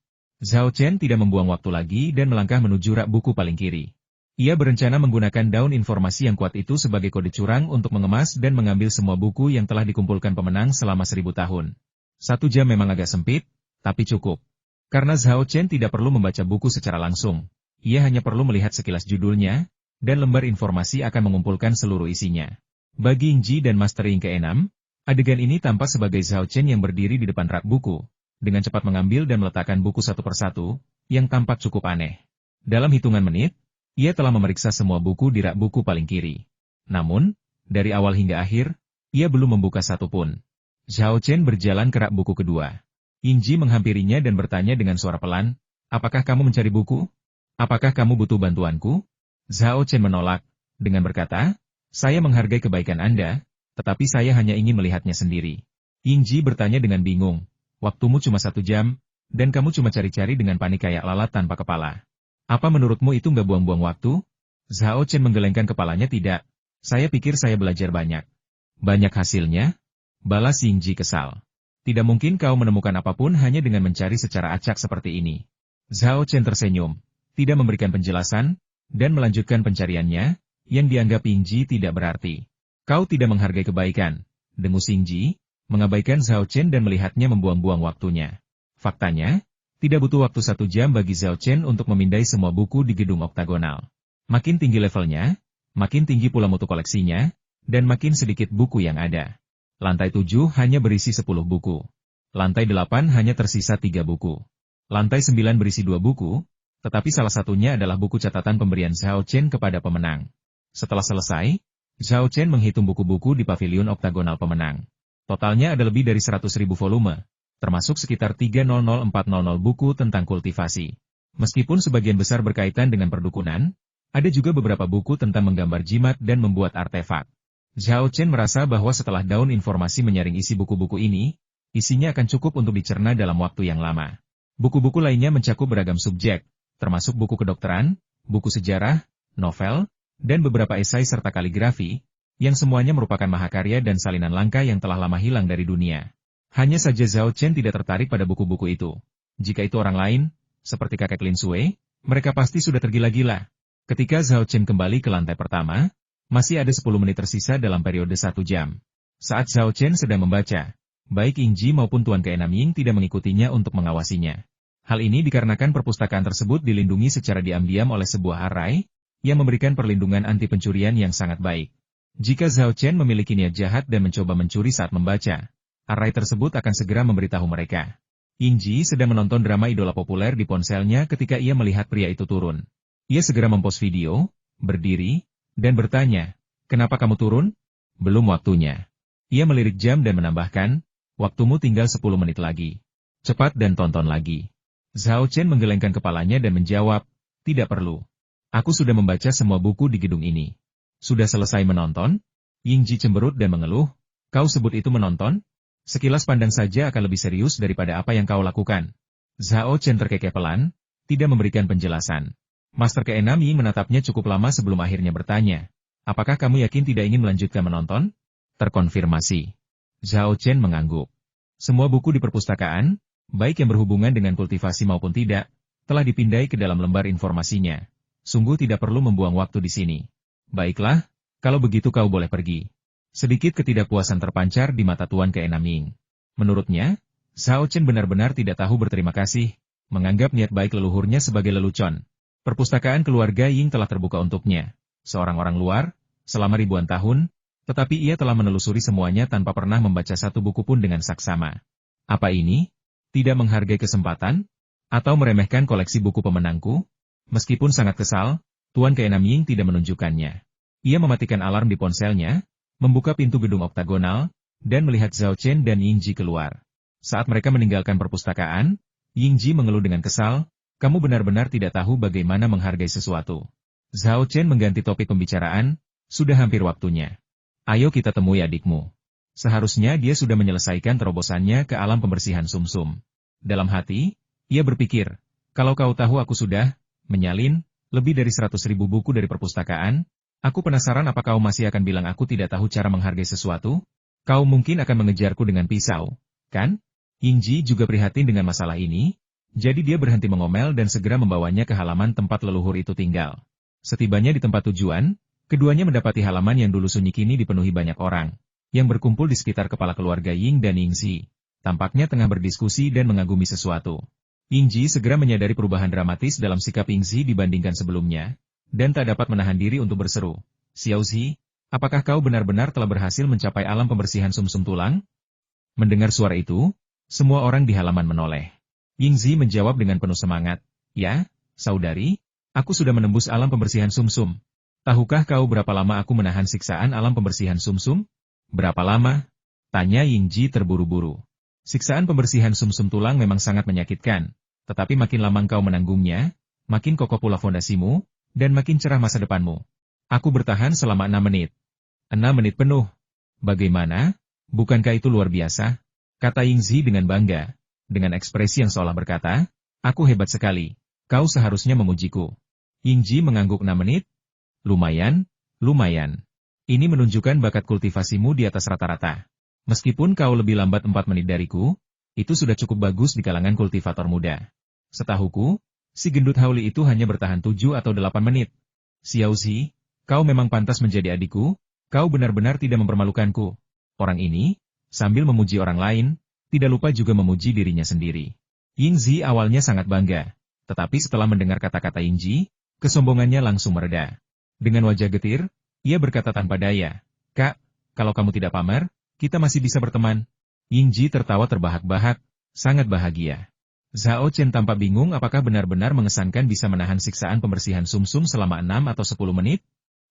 Zhao Chen tidak membuang waktu lagi dan melangkah menuju rak buku paling kiri. Ia berencana menggunakan daun informasi yang kuat itu sebagai kode curang untuk mengemas dan mengambil semua buku yang telah dikumpulkan pemenang selama 1000 tahun. 1 jam memang agak sempit, tapi cukup. Karena Zhao Chen tidak perlu membaca buku secara langsung, ia hanya perlu melihat sekilas judulnya, dan lembar informasi akan mengumpulkan seluruh isinya. Bagi Ying Ji dan Master Ying ke-6, Adegan ini tampak sebagai Zhao Chen yang berdiri di depan rak buku, dengan cepat mengambil dan meletakkan buku satu persatu, yang tampak cukup aneh. Dalam hitungan menit, ia telah memeriksa semua buku di rak buku paling kiri. Namun, dari awal hingga akhir, ia belum membuka satu pun. Zhao Chen berjalan ke rak buku kedua. Yingji menghampirinya dan bertanya dengan suara pelan, "Apakah kamu mencari buku? Apakah kamu butuh bantuanku?" Zhao Chen menolak, dengan berkata, "Saya menghargai kebaikan Anda, tetapi saya hanya ingin melihatnya sendiri." Yingji bertanya dengan bingung, "Waktumu cuma 1 jam, dan kamu cuma cari-cari dengan panik kayak lalat tanpa kepala. Apa menurutmu itu nggak buang-buang waktu?" Zhao Chen menggelengkan kepalanya. "Tidak. Saya pikir saya belajar banyak." "Banyak hasilnya?" balas Yingji kesal. "Tidak mungkin kau menemukan apapun hanya dengan mencari secara acak seperti ini." Zhao Chen tersenyum, tidak memberikan penjelasan, dan melanjutkan pencariannya, yang dianggap Yingji tidak berarti. "Kau tidak menghargai kebaikan," dengus Yingji, mengabaikan Zhao Chen dan melihatnya membuang-buang waktunya. Faktanya, tidak butuh waktu 1 jam bagi Zhao Chen untuk memindai semua buku di gedung oktagonal. Makin tinggi levelnya, makin tinggi pula mutu koleksinya, dan makin sedikit buku yang ada. Lantai 7 hanya berisi 10 buku. Lantai 8 hanya tersisa 3 buku. Lantai 9 berisi 2 buku, tetapi salah satunya adalah buku catatan pemberian Zhao Chen kepada pemenang. Setelah selesai, Zhao Chen menghitung buku-buku di pavilion oktagonal pemenang. Totalnya ada lebih dari 100.000 volume, termasuk sekitar 300.400 buku tentang kultivasi. Meskipun sebagian besar berkaitan dengan perdukunan, ada juga beberapa buku tentang menggambar jimat dan membuat artefak. Zhao Chen merasa bahwa setelah daun informasi menyaring isi buku-buku ini, isinya akan cukup untuk dicerna dalam waktu yang lama. Buku-buku lainnya mencakup beragam subjek, termasuk buku kedokteran, buku sejarah, novel, dan beberapa esai serta kaligrafi, yang semuanya merupakan mahakarya dan salinan langka yang telah lama hilang dari dunia. Hanya saja Zhao Chen tidak tertarik pada buku-buku itu. Jika itu orang lain, seperti kakek Lin Sui, mereka pasti sudah tergila-gila. Ketika Zhao Chen kembali ke lantai pertama, masih ada 10 menit tersisa dalam periode 1 jam. Saat Zhao Chen sedang membaca, baik Yingji maupun Tuan Keenam Ying tidak mengikutinya untuk mengawasinya. Hal ini dikarenakan perpustakaan tersebut dilindungi secara diam-diam oleh sebuah arai, yang memberikan perlindungan anti pencurian yang sangat baik. Jika Zhao Chen memiliki niat jahat dan mencoba mencuri saat membaca, arai tersebut akan segera memberitahu mereka. Yingji sedang menonton drama idola populer di ponselnya ketika ia melihat pria itu turun. Ia segera mempost video, berdiri, dan bertanya, "Kenapa kamu turun?" "Belum waktunya." Ia melirik jam dan menambahkan, "Waktumu tinggal 10 menit lagi. Cepat dan tonton lagi." Zhao Chen menggelengkan kepalanya dan menjawab, "Tidak perlu. Aku sudah membaca semua buku di gedung ini." "Sudah selesai menonton?" Yingji cemberut dan mengeluh, "Kau sebut itu menonton? Sekilas pandang saja akan lebih serius daripada apa yang kau lakukan." Zhao Chen terkekeh pelan, tidak memberikan penjelasan. Master Keenam Ying menatapnya cukup lama sebelum akhirnya bertanya, "Apakah kamu yakin tidak ingin melanjutkan menonton?" "Terkonfirmasi." Zhao Chen mengangguk. Semua buku di perpustakaan, baik yang berhubungan dengan kultivasi maupun tidak, telah dipindai ke dalam lembar informasinya. Sungguh tidak perlu membuang waktu di sini. "Baiklah, kalau begitu kau boleh pergi." Sedikit ketidakpuasan terpancar di mata Tuan Keenam Ying. Menurutnya, Zhao Chen benar-benar tidak tahu berterima kasih, menganggap niat baik leluhurnya sebagai lelucon. Perpustakaan keluarga Ying telah terbuka untuknya, seorang orang luar, selama ribuan tahun, tetapi ia telah menelusuri semuanya tanpa pernah membaca satu buku pun dengan saksama. Apa ini? Tidak menghargai kesempatan? Atau meremehkan koleksi buku pemenangku? Meskipun sangat kesal, Tuan Keenam Ying tidak menunjukkannya. Ia mematikan alarm di ponselnya, membuka pintu gedung oktagonal, dan melihat Zhao Chen dan Yingji keluar. Saat mereka meninggalkan perpustakaan, Yingji mengeluh dengan kesal, "Kamu benar-benar tidak tahu bagaimana menghargai sesuatu." Zhao Chen mengganti topik pembicaraan, "Sudah hampir waktunya. Ayo kita temui adikmu." Seharusnya dia sudah menyelesaikan terobosannya ke alam pembersihan sumsum. Dalam hati, ia berpikir, "Kalau kau tahu aku sudah menyalin lebih dari 100.000 buku dari perpustakaan, aku penasaran apa kau masih akan bilang aku tidak tahu cara menghargai sesuatu? Kau mungkin akan mengejarku dengan pisau, kan?" Yingji juga prihatin dengan masalah ini, jadi dia berhenti mengomel dan segera membawanya ke halaman tempat leluhur itu tinggal. Setibanya di tempat tujuan, keduanya mendapati halaman yang dulu sunyi kini dipenuhi banyak orang, yang berkumpul di sekitar kepala keluarga Ying dan Yingzi. Tampaknya tengah berdiskusi dan mengagumi sesuatu. Yingji segera menyadari perubahan dramatis dalam sikap Yingzi dibandingkan sebelumnya, dan tak dapat menahan diri untuk berseru, "Xiaozi, Apakah kau benar-benar telah berhasil mencapai alam pembersihan sumsum tulang? Mendengar suara itu, semua orang di halaman menoleh. Yingzi menjawab dengan penuh semangat, "Ya, saudari, aku sudah menembus alam pembersihan sumsum. Tahukah kau berapa lama aku menahan siksaan alam pembersihan sumsum?" "Berapa lama?" tanya Yingji terburu-buru. Siksaan pembersihan sumsum tulang memang sangat menyakitkan, tetapi makin lama kau menanggungnya, makin kokoh pula fondasimu, dan makin cerah masa depanmu. Aku bertahan selama 6 menit. 6 menit penuh. Bagaimana? Bukankah itu luar biasa? Kata Yingzi dengan bangga, dengan ekspresi yang seolah berkata, "Aku hebat sekali. Kau seharusnya memujiku." Yingzi mengangguk 6 menit. Lumayan, lumayan. Ini menunjukkan bakat kultivasimu di atas rata-rata. Meskipun kau lebih lambat 4 menit dariku, itu sudah cukup bagus di kalangan kultivator muda. Setahuku, si gendut hauli itu hanya bertahan 7 atau 8 menit. Xiaozi, kau memang pantas menjadi adikku, kau benar-benar tidak mempermalukanku. Orang ini, sambil memuji orang lain, tidak lupa juga memuji dirinya sendiri. Yingzi awalnya sangat bangga, tetapi setelah mendengar kata-kata Yingzi, kesombongannya langsung mereda. Dengan wajah getir, ia berkata tanpa daya, "Kak, kalau kamu tidak pamer, kita masih bisa berteman." Yingzi tertawa terbahak-bahak, sangat bahagia. Zhao Chen tampak bingung apakah benar-benar mengesankan bisa menahan siksaan pembersihan sumsum selama 6 atau 10 menit?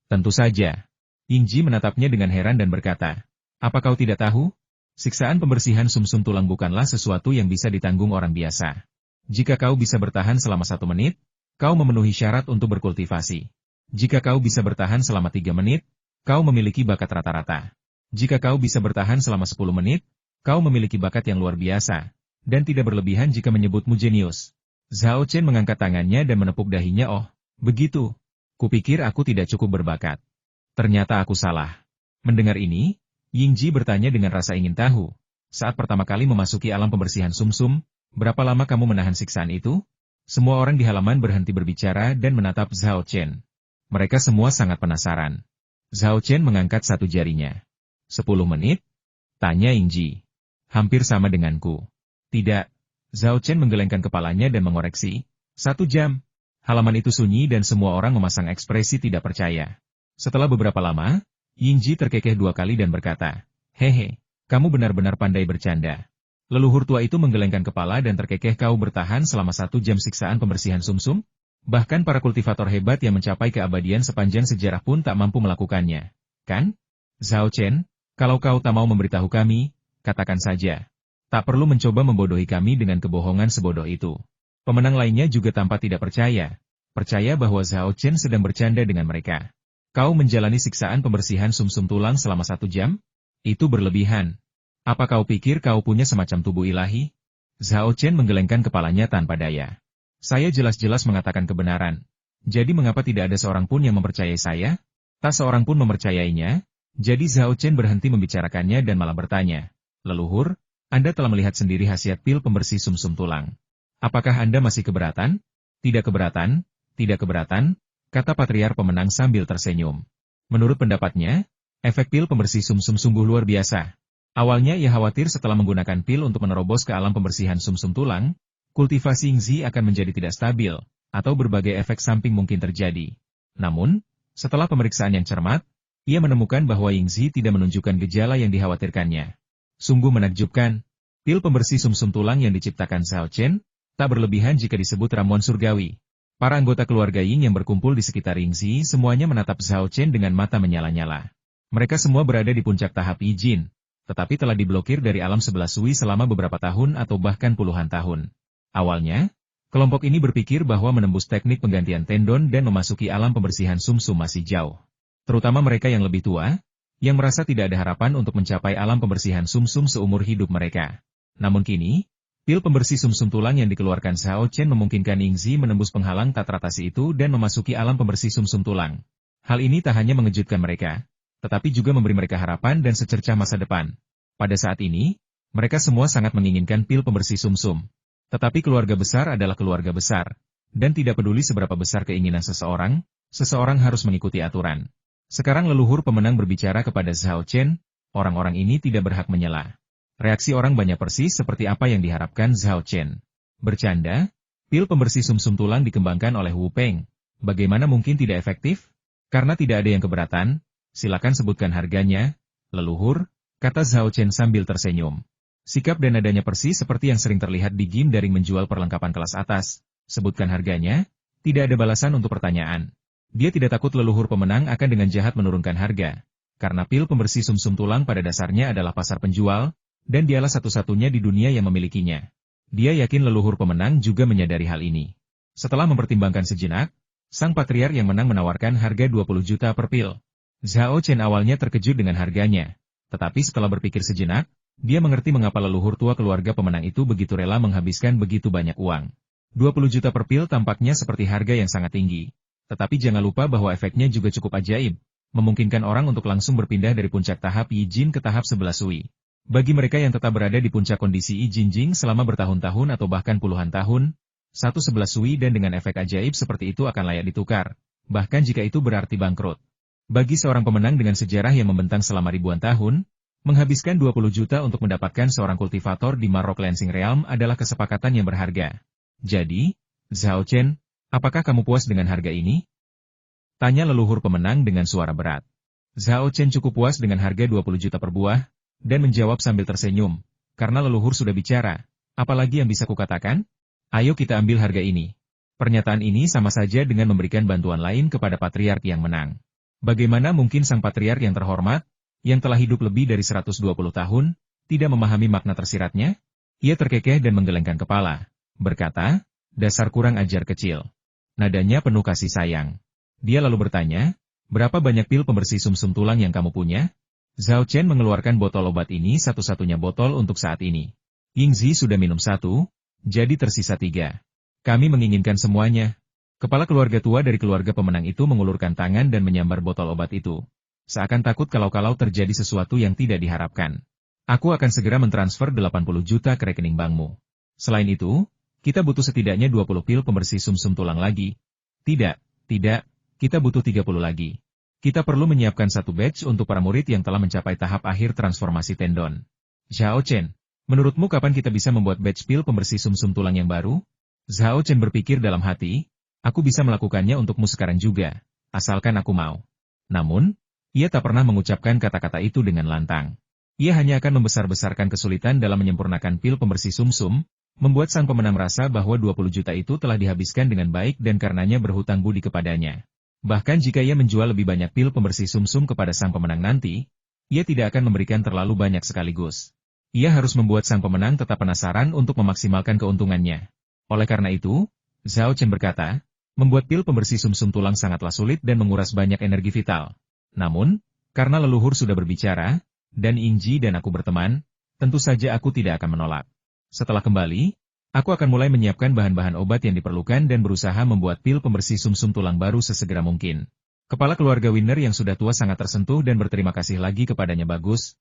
Tentu saja. Yingzi menatapnya dengan heran dan berkata, "Apa kau tidak tahu? Siksaan pembersihan sumsum tulang bukanlah sesuatu yang bisa ditanggung orang biasa. Jika kau bisa bertahan selama 1 menit, kau memenuhi syarat untuk berkultivasi. Jika kau bisa bertahan selama 3 menit, kau memiliki bakat rata-rata. Jika kau bisa bertahan selama 10 menit, kau memiliki bakat yang luar biasa, dan tidak berlebihan jika menyebutmu jenius." Zhao Chen mengangkat tangannya dan menepuk dahinya. "Oh, begitu. Kupikir aku tidak cukup berbakat. Ternyata aku salah." Mendengar ini, Yingji bertanya dengan rasa ingin tahu, "Saat pertama kali memasuki alam pembersihan sumsum, berapa lama kamu menahan siksaan itu?" Semua orang di halaman berhenti berbicara dan menatap Zhao Chen. Mereka semua sangat penasaran. Zhao Chen mengangkat satu jarinya. 10 menit? Tanya Yingji. "Hampir sama denganku." "Tidak." Zhao Chen menggelengkan kepalanya dan mengoreksi. 1 jam. Halaman itu sunyi dan semua orang memasang ekspresi tidak percaya. Setelah beberapa lama, Yingji terkekeh 2 kali dan berkata, "Hehe, kamu benar-benar pandai bercanda." Leluhur tua itu menggelengkan kepala dan terkekeh, "Kau bertahan selama 1 jam siksaan pembersihan sumsum? Bahkan para kultivator hebat yang mencapai keabadian sepanjang sejarah pun tak mampu melakukannya. Kan? Zhao Chen, kalau kau tak mau memberitahu kami, katakan saja. Tak perlu mencoba membodohi kami dengan kebohongan sebodoh itu." Pemenang lainnya juga tampak tidak percaya. Percaya bahwa Zhao Chen sedang bercanda dengan mereka. "Kau menjalani siksaan pembersihan sumsum tulang selama 1 jam? Itu berlebihan. Apa kau pikir kau punya semacam tubuh ilahi?" Zhao Chen menggelengkan kepalanya tanpa daya. "Saya jelas-jelas mengatakan kebenaran. Jadi mengapa tidak ada seorang pun yang mempercayai saya?" Tak seorang pun mempercayainya. Jadi Zhao Chen berhenti membicarakannya dan malah bertanya, "Leluhur, Anda telah melihat sendiri khasiat pil pembersih sumsum tulang. Apakah Anda masih keberatan?" "Tidak keberatan, tidak keberatan," kata patriar pemenang sambil tersenyum. Menurut pendapatnya, efek pil pembersih sumsum sungguh luar biasa. Awalnya ia khawatir setelah menggunakan pil untuk menerobos ke alam pembersihan sumsum tulang, kultivasi Yingzi akan menjadi tidak stabil, atau berbagai efek samping mungkin terjadi. Namun, setelah pemeriksaan yang cermat, ia menemukan bahwa Yingzi tidak menunjukkan gejala yang dikhawatirkannya. Sungguh menakjubkan. Pil pembersih sumsum tulang yang diciptakan Zhao Chen, tak berlebihan jika disebut ramuan surgawi. Para anggota keluarga Ying yang berkumpul di sekitar Yingzi semuanya menatap Zhao Chen dengan mata menyala-nyala. Mereka semua berada di puncak tahap Yijin, tetapi telah diblokir dari alam 11 Sui selama beberapa tahun atau bahkan puluhan tahun. Awalnya, kelompok ini berpikir bahwa menembus teknik penggantian tendon dan memasuki alam pembersihan sumsum masih jauh. Terutama mereka yang lebih tua, yang merasa tidak ada harapan untuk mencapai alam pembersihan sumsum seumur hidup mereka. Namun kini, pil pembersih sumsum tulang yang dikeluarkan Zhao Chen memungkinkan Yingzi menembus penghalang tak teratasi itu dan memasuki alam pembersih sumsum tulang. Hal ini tak hanya mengejutkan mereka, tetapi juga memberi mereka harapan dan secercah masa depan. Pada saat ini, mereka semua sangat menginginkan pil pembersih sumsum. Tetapi keluarga besar adalah keluarga besar, dan tidak peduli seberapa besar keinginan seseorang, seseorang harus mengikuti aturan. Sekarang leluhur pemenang berbicara kepada Zhao Chen, orang-orang ini tidak berhak menyela. Reaksi orang banyak persis seperti apa yang diharapkan Zhao Chen. Bercanda, pil pembersih sumsum tulang dikembangkan oleh Wu Peng. Bagaimana mungkin tidak efektif? Karena tidak ada yang keberatan, Silakan sebutkan harganya, leluhur, kata Zhao Chen sambil tersenyum. Sikap dan nadanya persis seperti yang sering terlihat di game daring menjual perlengkapan kelas atas. Sebutkan harganya, tidak ada balasan untuk pertanyaan. Dia tidak takut leluhur pemenang akan dengan jahat menurunkan harga. Karena pil pembersih sumsum tulang pada dasarnya adalah pasar penjual, dan dialah satu-satunya di dunia yang memilikinya. Dia yakin leluhur pemenang juga menyadari hal ini. Setelah mempertimbangkan sejenak, sang patriark yang menang menawarkan harga 20 juta per pil. Zhao Chen awalnya terkejut dengan harganya. Tetapi setelah berpikir sejenak, dia mengerti mengapa leluhur tua keluarga pemenang itu begitu rela menghabiskan begitu banyak uang. 20 juta per pil tampaknya seperti harga yang sangat tinggi. Tetapi jangan lupa bahwa efeknya juga cukup ajaib, memungkinkan orang untuk langsung berpindah dari puncak tahap Yi Jin ke tahap 11 Sui. Bagi mereka yang tetap berada di puncak kondisi Yi Jin selama bertahun-tahun atau bahkan puluhan tahun, 1/11 Sui dan dengan efek ajaib seperti itu akan layak ditukar, bahkan jika itu berarti bangkrut. Bagi seorang pemenang dengan sejarah yang membentang selama ribuan tahun, menghabiskan 20 juta untuk mendapatkan seorang kultivator di Marok Lansing Realm adalah kesepakatan yang berharga. Jadi, Zhao Chen, apakah kamu puas dengan harga ini? Tanya leluhur pemenang dengan suara berat. Zhao Chen cukup puas dengan harga 20 juta per buah, dan menjawab sambil tersenyum, karena leluhur sudah bicara, apalagi yang bisa kukatakan? Ayo kita ambil harga ini. Pernyataan ini sama saja dengan memberikan bantuan lain kepada patriark yang menang. Bagaimana mungkin sang patriark yang terhormat, yang telah hidup lebih dari 120 tahun, tidak memahami makna tersiratnya? Ia terkekeh dan menggelengkan kepala, berkata, dasar kurang ajar kecil. Nadanya penuh kasih sayang. Dia lalu bertanya, berapa banyak pil pembersih sumsum tulang yang kamu punya? Zhao Chen mengeluarkan botol obat ini satu-satunya botol untuk saat ini. Yingzi sudah minum 1, jadi tersisa 3. Kami menginginkan semuanya. Kepala keluarga tua dari keluarga pemenang itu mengulurkan tangan dan menyambar botol obat itu. Seakan takut kalau terjadi sesuatu yang tidak diharapkan. Aku akan segera mentransfer 80 juta ke rekening bankmu. Selain itu, kita butuh setidaknya 20 pil pembersih sumsum tulang lagi. Tidak, kita butuh 30 lagi. Kita perlu menyiapkan satu batch untuk para murid yang telah mencapai tahap akhir transformasi tendon. Zhao Chen, menurutmu kapan kita bisa membuat batch pil pembersih sumsum tulang yang baru? Zhao Chen berpikir dalam hati, aku bisa melakukannya untukmu sekarang juga, asalkan aku mau. Namun, ia tak pernah mengucapkan kata-kata itu dengan lantang. Ia hanya akan membesar-besarkan kesulitan dalam menyempurnakan pil pembersih sumsum, membuat sang pemenang merasa bahwa 20 juta itu telah dihabiskan dengan baik dan karenanya berhutang budi kepadanya. Bahkan jika ia menjual lebih banyak pil pembersih sumsum kepada sang pemenang nanti, ia tidak akan memberikan terlalu banyak sekaligus. Ia harus membuat sang pemenang tetap penasaran untuk memaksimalkan keuntungannya. Oleh karena itu, Zhao Chen berkata, membuat pil pembersih sumsum tulang sangatlah sulit dan menguras banyak energi vital. Namun, karena leluhur sudah berbicara, dan Yingzi dan aku berteman, tentu saja aku tidak akan menolak. Setelah kembali, aku akan mulai menyiapkan bahan-bahan obat yang diperlukan dan berusaha membuat pil pembersih sumsum tulang baru sesegera mungkin. Kepala keluarga Winner yang sudah tua sangat tersentuh dan berterima kasih lagi kepadanya. Bagus,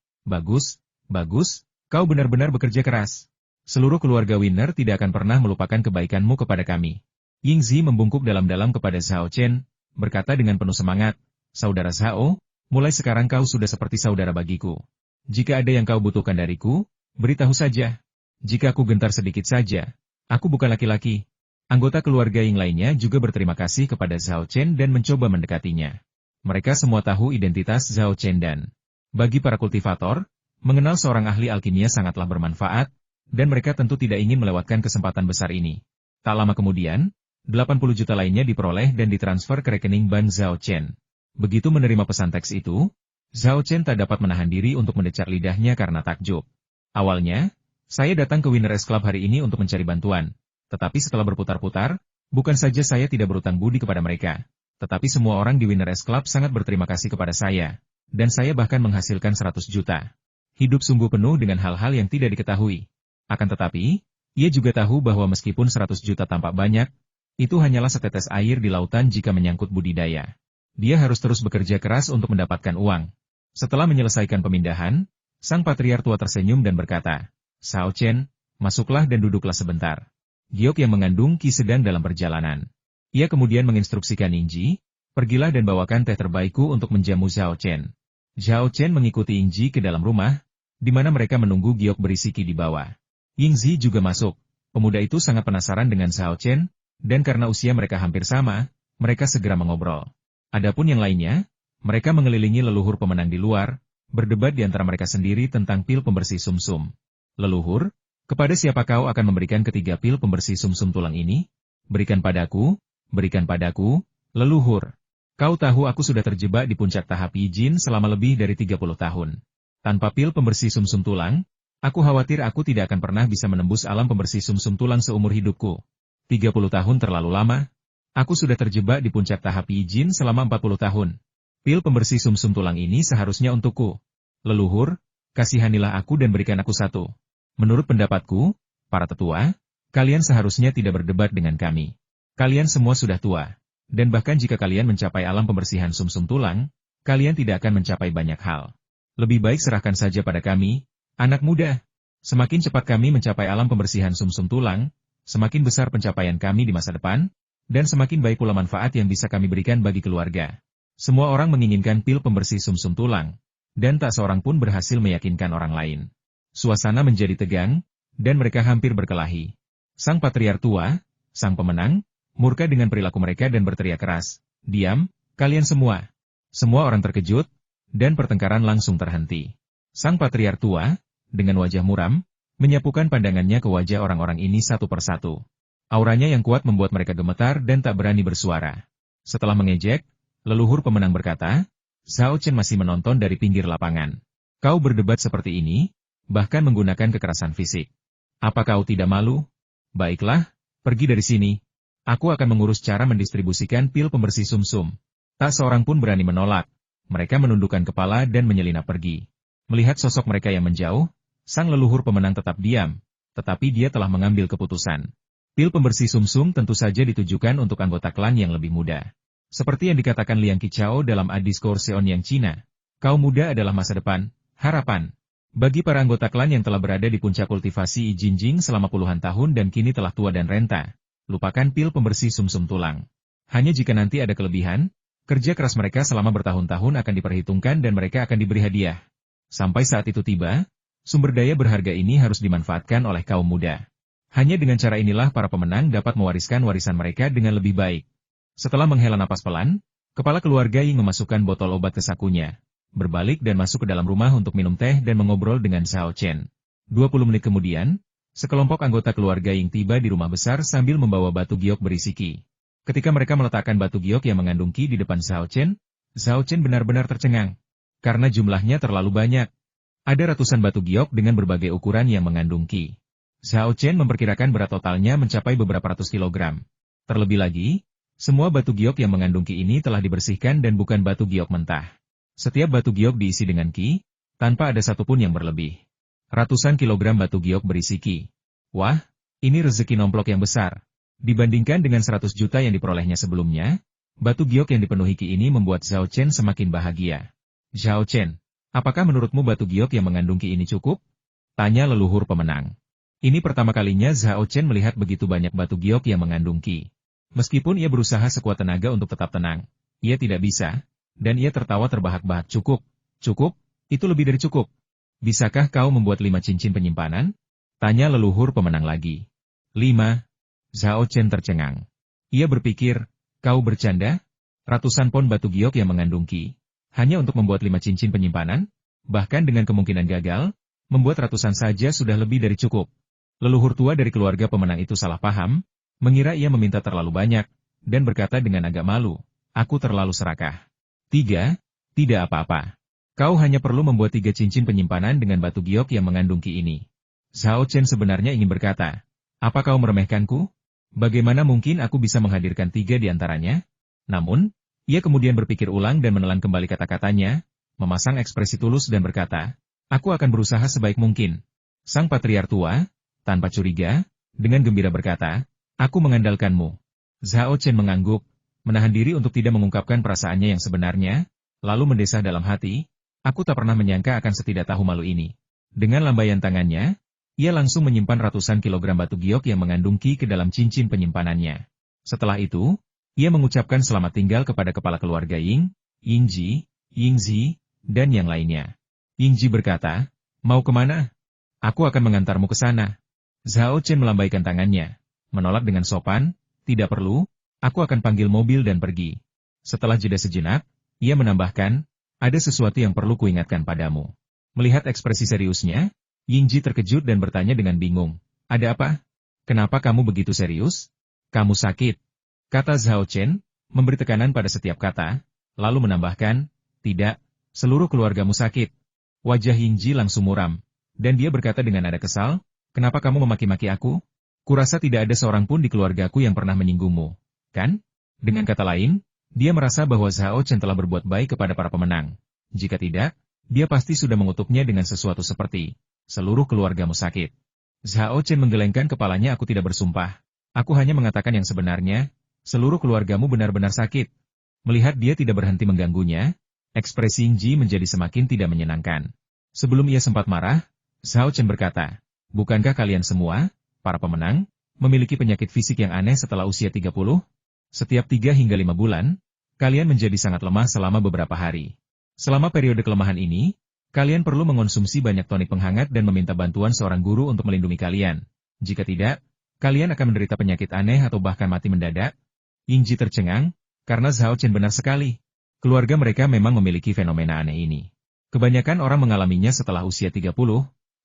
kau benar-benar bekerja keras. Seluruh keluarga Winner tidak akan pernah melupakan kebaikanmu kepada kami. Yingzi membungkuk dalam-dalam kepada Zhao Chen, berkata dengan penuh semangat, Saudara Zhao, mulai sekarang kau sudah seperti saudara bagiku. Jika ada yang kau butuhkan dariku, beritahu saja. Jika aku gentar sedikit saja, aku bukan laki-laki. Anggota keluarga yang lainnya juga berterima kasih kepada Zhao Chen dan mencoba mendekatinya. Mereka semua tahu identitas Zhao Chen dan, bagi para kultivator, mengenal seorang ahli alkimia sangatlah bermanfaat, dan mereka tentu tidak ingin melewatkan kesempatan besar ini. Tak lama kemudian, 80 juta lainnya diperoleh dan ditransfer ke rekening bank Zhao Chen. Begitu menerima pesan teks itu, Zhao Chen tak dapat menahan diri untuk mendecar lidahnya karena takjub. Awalnya, saya datang ke Winners Club hari ini untuk mencari bantuan. Tetapi setelah berputar-putar, bukan saja saya tidak berutang budi kepada mereka, tetapi semua orang di Winners Club sangat berterima kasih kepada saya, dan saya bahkan menghasilkan 100 juta. Hidup sungguh penuh dengan hal-hal yang tidak diketahui. Akan tetapi, ia juga tahu bahwa meskipun 100 juta tampak banyak, itu hanyalah setetes air di lautan jika menyangkut budidaya. Dia harus terus bekerja keras untuk mendapatkan uang. Setelah menyelesaikan pemindahan, sang patriark tua tersenyum dan berkata, Zhao Chen, masuklah dan duduklah sebentar. Giok yang mengandung Qi sedang dalam perjalanan. Ia kemudian menginstruksikan Yingzi, pergilah dan bawakan teh terbaikku untuk menjamu Zhao Chen. Zhao Chen mengikuti Yingzi ke dalam rumah, di mana mereka menunggu Giok berisi Qi di bawah. Yingzi juga masuk. Pemuda itu sangat penasaran dengan Zhao Chen, dan karena usia mereka hampir sama, mereka segera mengobrol. Adapun yang lainnya, Mereka mengelilingi leluhur pemenang di luar, berdebat di antara mereka sendiri tentang pil pembersih sumsum. Leluhur, kepada siapa kau akan memberikan ketiga pil pembersih sumsum tulang ini? Berikan padaku, leluhur. Kau tahu aku sudah terjebak di puncak tahap Yijin selama lebih dari 30 tahun. Tanpa pil pembersih sumsum tulang, aku khawatir aku tidak akan pernah bisa menembus alam pembersih sumsum tulang seumur hidupku. 30 tahun terlalu lama. Aku sudah terjebak di puncak tahap Yijin selama 40 tahun. Pil pembersih sumsum tulang ini seharusnya untukku. Leluhur, kasihanilah aku dan berikan aku satu. Menurut pendapatku, para tetua, kalian seharusnya tidak berdebat dengan kami. Kalian semua sudah tua. Dan bahkan jika kalian mencapai alam pembersihan sumsum tulang, kalian tidak akan mencapai banyak hal. Lebih baik serahkan saja pada kami, anak muda. Semakin cepat kami mencapai alam pembersihan sumsum tulang, semakin besar pencapaian kami di masa depan, dan semakin baik pula manfaat yang bisa kami berikan bagi keluarga. Semua orang menginginkan pil pembersih sumsum tulang, dan tak seorang pun berhasil meyakinkan orang lain. Suasana menjadi tegang, dan mereka hampir berkelahi. Sang patriark tua, sang pemenang, murka dengan perilaku mereka dan berteriak keras, "Diam, kalian semua!" Semua orang terkejut, dan pertengkaran langsung terhenti. Sang patriark tua, dengan wajah muram, menyapukan pandangannya ke wajah orang-orang ini satu persatu. Auranya yang kuat membuat mereka gemetar dan tak berani bersuara. Setelah mengejek, leluhur pemenang berkata, "Zhao Chen masih menonton dari pinggir lapangan. Kau berdebat seperti ini, bahkan menggunakan kekerasan fisik. Apa kau tidak malu? Baiklah, pergi dari sini. Aku akan mengurus cara mendistribusikan pil pembersih sumsum." Tak seorang pun berani menolak. Mereka menundukkan kepala dan menyelinap pergi. Melihat sosok mereka yang menjauh, sang leluhur pemenang tetap diam, tetapi dia telah mengambil keputusan. Pil pembersih sumsum tentu saja ditujukan untuk anggota klan yang lebih muda. Seperti yang dikatakan Liang Qichao dalam Adiskor Seonyang Cina, kaum muda adalah masa depan, harapan. Bagi para anggota klan yang telah berada di puncak kultivasi Ijinjing selama puluhan tahun dan kini telah tua dan renta, lupakan pil pembersih sumsum tulang. Hanya jika nanti ada kelebihan, kerja keras mereka selama bertahun-tahun akan diperhitungkan dan mereka akan diberi hadiah. Sampai saat itu tiba, sumber daya berharga ini harus dimanfaatkan oleh kaum muda. Hanya dengan cara inilah para pemenang dapat mewariskan warisan mereka dengan lebih baik. Setelah menghela napas pelan, kepala keluarga Ying memasukkan botol obat ke sakunya, berbalik dan masuk ke dalam rumah untuk minum teh dan mengobrol dengan Zhao Chen. 20 menit kemudian, sekelompok anggota keluarga Ying tiba di rumah besar sambil membawa batu giok berisi ki. Ketika mereka meletakkan batu giok yang mengandung ki di depan Zhao Chen benar-benar tercengang. Karena jumlahnya terlalu banyak. Ada ratusan batu giok dengan berbagai ukuran yang mengandung ki. Zhao Chen memperkirakan berat totalnya mencapai beberapa ratus kilogram. Terlebih lagi, semua batu giok yang mengandung ki ini telah dibersihkan dan bukan batu giok mentah. Setiap batu giok diisi dengan ki, tanpa ada satupun yang berlebih. Ratusan kilogram batu giok berisi ki. Wah, ini rezeki nomplok yang besar. Dibandingkan dengan 100 juta yang diperolehnya sebelumnya, batu giok yang dipenuhi ki ini membuat Zhao Chen semakin bahagia. "Zhao Chen, apakah menurutmu batu giok yang mengandung ki ini cukup?" tanya leluhur pemenang. Ini pertama kalinya Zhao Chen melihat begitu banyak batu giok yang mengandung ki. Meskipun ia berusaha sekuat tenaga untuk tetap tenang, ia tidak bisa, dan ia tertawa terbahak-bahak. "Cukup, itu lebih dari cukup. Bisakah kau membuat 5 cincin penyimpanan?" tanya leluhur pemenang lagi. 5. Zhao Chen tercengang. Ia berpikir, kau bercanda? Ratusan pon batu giok yang mengandung ki, hanya untuk membuat 5 cincin penyimpanan? Bahkan dengan kemungkinan gagal, membuat ratusan saja sudah lebih dari cukup. Leluhur tua dari keluarga pemenang itu salah paham, mengira ia meminta terlalu banyak, dan berkata dengan agak malu, "Aku terlalu serakah." 3. Tidak apa-apa. Kau hanya perlu membuat 3 cincin penyimpanan dengan batu giok yang mengandung ki ini. Zhao Chen sebenarnya ingin berkata, "Apa kau meremehkanku? Bagaimana mungkin aku bisa menghadirkan 3 di antaranya?" Namun, ia kemudian berpikir ulang dan menelan kembali kata-katanya, memasang ekspresi tulus dan berkata, "Aku akan berusaha sebaik mungkin." Sang patriark tua, tanpa curiga, dengan gembira berkata, "Aku mengandalkanmu." Zhao Chen mengangguk, menahan diri untuk tidak mengungkapkan perasaannya yang sebenarnya, lalu mendesah dalam hati, "Aku tak pernah menyangka akan setidak tahu malu ini." Dengan lambaian tangannya, ia langsung menyimpan ratusan kilogram batu giok yang mengandung ki ke dalam cincin penyimpanannya. Setelah itu, ia mengucapkan selamat tinggal kepada kepala keluarga Ying, Yingzi, dan yang lainnya. Yingzi berkata, "Mau kemana? Aku akan mengantarmu ke sana." Zhao Chen melambaikan tangannya, menolak dengan sopan, "Tidak perlu, aku akan panggil mobil dan pergi." Setelah jeda sejenak, Ia menambahkan, ada sesuatu yang perlu kuingatkan padamu. Melihat ekspresi seriusnya, Yingji terkejut dan bertanya dengan bingung. Ada apa? Kenapa kamu begitu serius? Kamu sakit? Kata Zhao Chen, memberi tekanan pada setiap kata, lalu menambahkan, tidak, seluruh keluargamu sakit. Wajah Yingji langsung muram, dan dia berkata dengan nada kesal, kenapa kamu memaki-maki aku? Kurasa tidak ada seorang pun di keluargaku yang pernah menyinggungmu, kan? Dengan kata lain, dia merasa bahwa Zhao Chen telah berbuat baik kepada para pemenang. Jika tidak, dia pasti sudah mengutuknya dengan sesuatu seperti, seluruh keluargamu sakit. Zhao Chen menggelengkan kepalanya. Aku tidak bersumpah. Aku hanya mengatakan yang sebenarnya, seluruh keluargamu benar-benar sakit. Melihat dia tidak berhenti mengganggunya, ekspresi Yingji menjadi semakin tidak menyenangkan. Sebelum ia sempat marah, Zhao Chen berkata, bukankah kalian semua, para pemenang, memiliki penyakit fisik yang aneh setelah usia 30? Setiap 3 hingga 5 bulan, kalian menjadi sangat lemah selama beberapa hari. Selama periode kelemahan ini, kalian perlu mengonsumsi banyak tonik penghangat dan meminta bantuan seorang guru untuk melindungi kalian. Jika tidak, kalian akan menderita penyakit aneh atau bahkan mati mendadak. Yingji tercengang, karena Zhao Chen benar sekali. Keluarga mereka memang memiliki fenomena aneh ini. Kebanyakan orang mengalaminya setelah usia 30,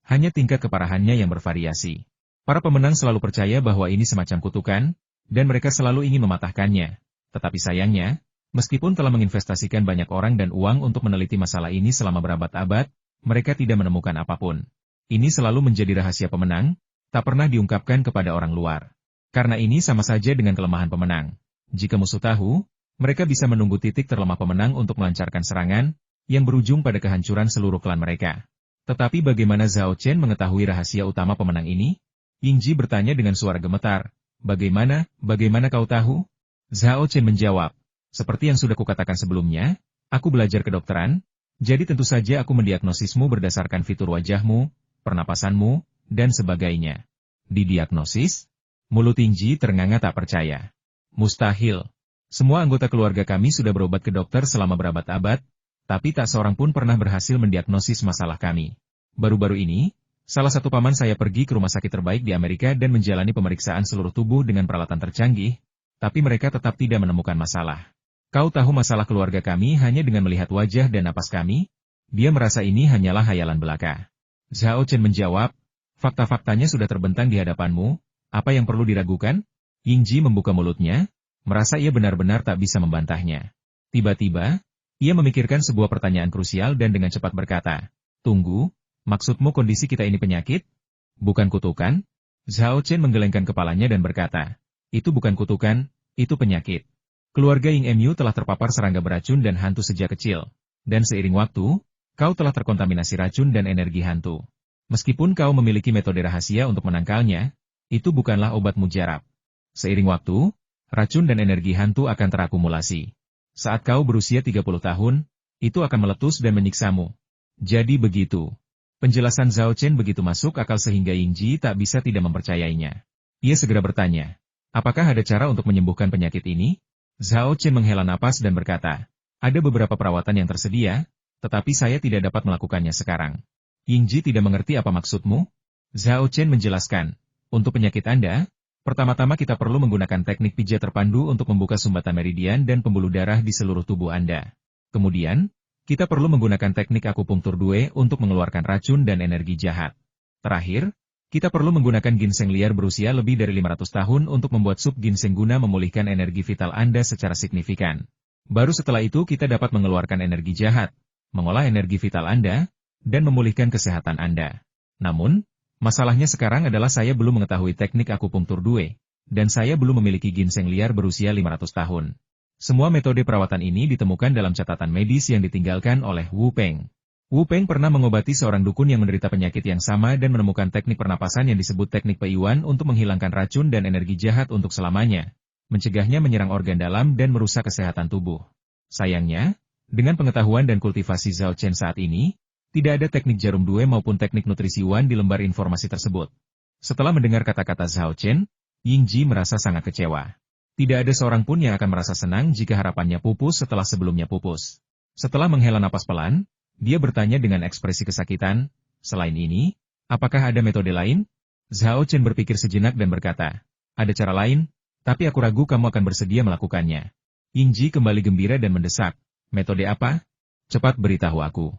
hanya tingkat keparahannya yang bervariasi. Para pemenang selalu percaya bahwa ini semacam kutukan, dan mereka selalu ingin mematahkannya. Tetapi sayangnya, meskipun telah menginvestasikan banyak orang dan uang untuk meneliti masalah ini selama berabad-abad, mereka tidak menemukan apapun. Ini selalu menjadi rahasia pemenang, tak pernah diungkapkan kepada orang luar. Karena ini sama saja dengan kelemahan pemenang. Jika musuh tahu, mereka bisa menunggu titik terlemah pemenang untuk melancarkan serangan, yang berujung pada kehancuran seluruh klan mereka. Tetapi bagaimana Zhao Chen mengetahui rahasia utama pemenang ini? Yingji bertanya dengan suara gemetar. Bagaimana kau tahu? Zhao Chen menjawab. Seperti yang sudah kukatakan sebelumnya, aku belajar kedokteran, jadi tentu saja aku mendiagnosismu berdasarkan fitur wajahmu, pernapasanmu, dan sebagainya. Didiagnosis? Mulut Yingji ternganga tak percaya. Mustahil. Semua anggota keluarga kami sudah berobat ke dokter selama berabad-abad, tapi tak seorang pun pernah berhasil mendiagnosis masalah kami. Baru-baru ini, salah satu paman saya pergi ke rumah sakit terbaik di Amerika dan menjalani pemeriksaan seluruh tubuh dengan peralatan tercanggih, tapi mereka tetap tidak menemukan masalah. Kau tahu masalah keluarga kami hanya dengan melihat wajah dan napas kami? Dia merasa ini hanyalah hayalan belaka. Zhao Chen menjawab, fakta-faktanya sudah terbentang di hadapanmu, apa yang perlu diragukan? Yingji membuka mulutnya, merasa ia benar-benar tak bisa membantahnya. Tiba-tiba, ia memikirkan sebuah pertanyaan krusial dan dengan cepat berkata, tunggu, maksudmu kondisi kita ini penyakit? Bukan kutukan? Zhao Chen menggelengkan kepalanya dan berkata, itu bukan kutukan, itu penyakit. Keluarga Ying Mu telah terpapar serangga beracun dan hantu sejak kecil. Dan seiring waktu, kau telah terkontaminasi racun dan energi hantu. Meskipun kau memiliki metode rahasia untuk menangkalnya, itu bukanlah obat mujarab. Seiring waktu, racun dan energi hantu akan terakumulasi. Saat kau berusia 30 tahun, itu akan meletus dan menyiksamu. Jadi begitu. Penjelasan Zhao Chen begitu masuk akal sehingga Yingji tak bisa tidak mempercayainya. Ia segera bertanya, apakah ada cara untuk menyembuhkan penyakit ini? Zhao Chen menghela napas dan berkata, ada beberapa perawatan yang tersedia, tetapi saya tidak dapat melakukannya sekarang. Yingji tidak mengerti apa maksudmu? Zhao Chen menjelaskan, untuk penyakit Anda, pertama-tama kita perlu menggunakan teknik pijat terpandu untuk membuka sumbatan meridian dan pembuluh darah di seluruh tubuh Anda. Kemudian, kita perlu menggunakan teknik akupunktur due untuk mengeluarkan racun dan energi jahat. Terakhir, kita perlu menggunakan ginseng liar berusia lebih dari 500 tahun untuk membuat sup ginseng guna memulihkan energi vital Anda secara signifikan. Baru setelah itu kita dapat mengeluarkan energi jahat, mengolah energi vital Anda, dan memulihkan kesehatan Anda. Namun, masalahnya sekarang adalah saya belum mengetahui teknik akupunktur due, dan saya belum memiliki ginseng liar berusia 500 tahun. Semua metode perawatan ini ditemukan dalam catatan medis yang ditinggalkan oleh Wu Peng. Wu Peng pernah mengobati seorang dukun yang menderita penyakit yang sama dan menemukan teknik pernapasan yang disebut teknik Peiyuan untuk menghilangkan racun dan energi jahat untuk selamanya, mencegahnya menyerang organ dalam dan merusak kesehatan tubuh. Sayangnya, dengan pengetahuan dan kultivasi Zhao Chen saat ini, tidak ada teknik jarum due maupun teknik nutrisi Wan di lembar informasi tersebut. Setelah mendengar kata-kata Zhao Chen, Yingji merasa sangat kecewa. Tidak ada seorang pun yang akan merasa senang jika harapannya pupus setelah sebelumnya pupus. Setelah menghela napas pelan, dia bertanya dengan ekspresi kesakitan, selain ini, apakah ada metode lain? Zhao Chen berpikir sejenak dan berkata, ada cara lain, tapi aku ragu kamu akan bersedia melakukannya. Yingji kembali gembira dan mendesak, Metode apa? Cepat beritahu aku.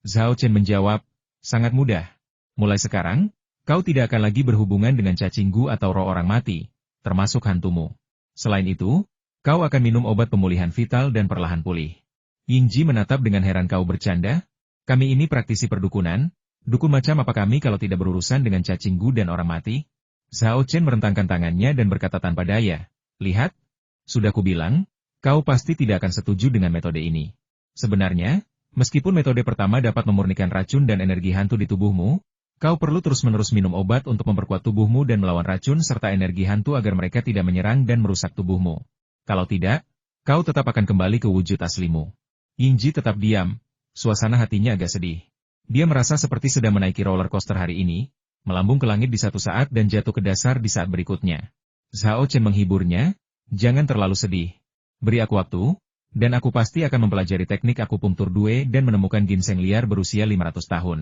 Zhao Chen menjawab, sangat mudah. Mulai sekarang, kau tidak akan lagi berhubungan dengan cacing gu atau roh orang mati, termasuk hantumu. Selain itu, kau akan minum obat pemulihan vital dan perlahan pulih. Yingji menatap dengan heran, kau bercanda? Kami ini praktisi perdukunan, dukun macam apa kami kalau tidak berurusan dengan cacing gu dan orang mati? Zhao Chen merentangkan tangannya dan berkata tanpa daya, lihat, sudah kubilang, kau pasti tidak akan setuju dengan metode ini. Sebenarnya, meskipun metode pertama dapat memurnikan racun dan energi hantu di tubuhmu, kau perlu terus-menerus minum obat untuk memperkuat tubuhmu dan melawan racun serta energi hantu agar mereka tidak menyerang dan merusak tubuhmu. Kalau tidak, kau tetap akan kembali ke wujud aslimu. Yingji tetap diam, suasana hatinya agak sedih. Dia merasa seperti sedang menaiki roller coaster hari ini, melambung ke langit di satu saat dan jatuh ke dasar di saat berikutnya. Zhao Chen menghiburnya, jangan terlalu sedih. Beri aku waktu, dan aku pasti akan mempelajari teknik akupunktur Due dan menemukan ginseng liar berusia 500 tahun.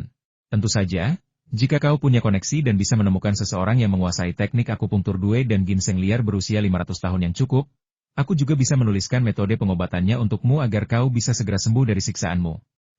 Tentu saja, jika kau punya koneksi dan bisa menemukan seseorang yang menguasai teknik akupunktur Due dan ginseng liar berusia 500 tahun yang cukup, aku juga bisa menuliskan metode pengobatannya untukmu agar kau bisa segera sembuh dari siksaanmu.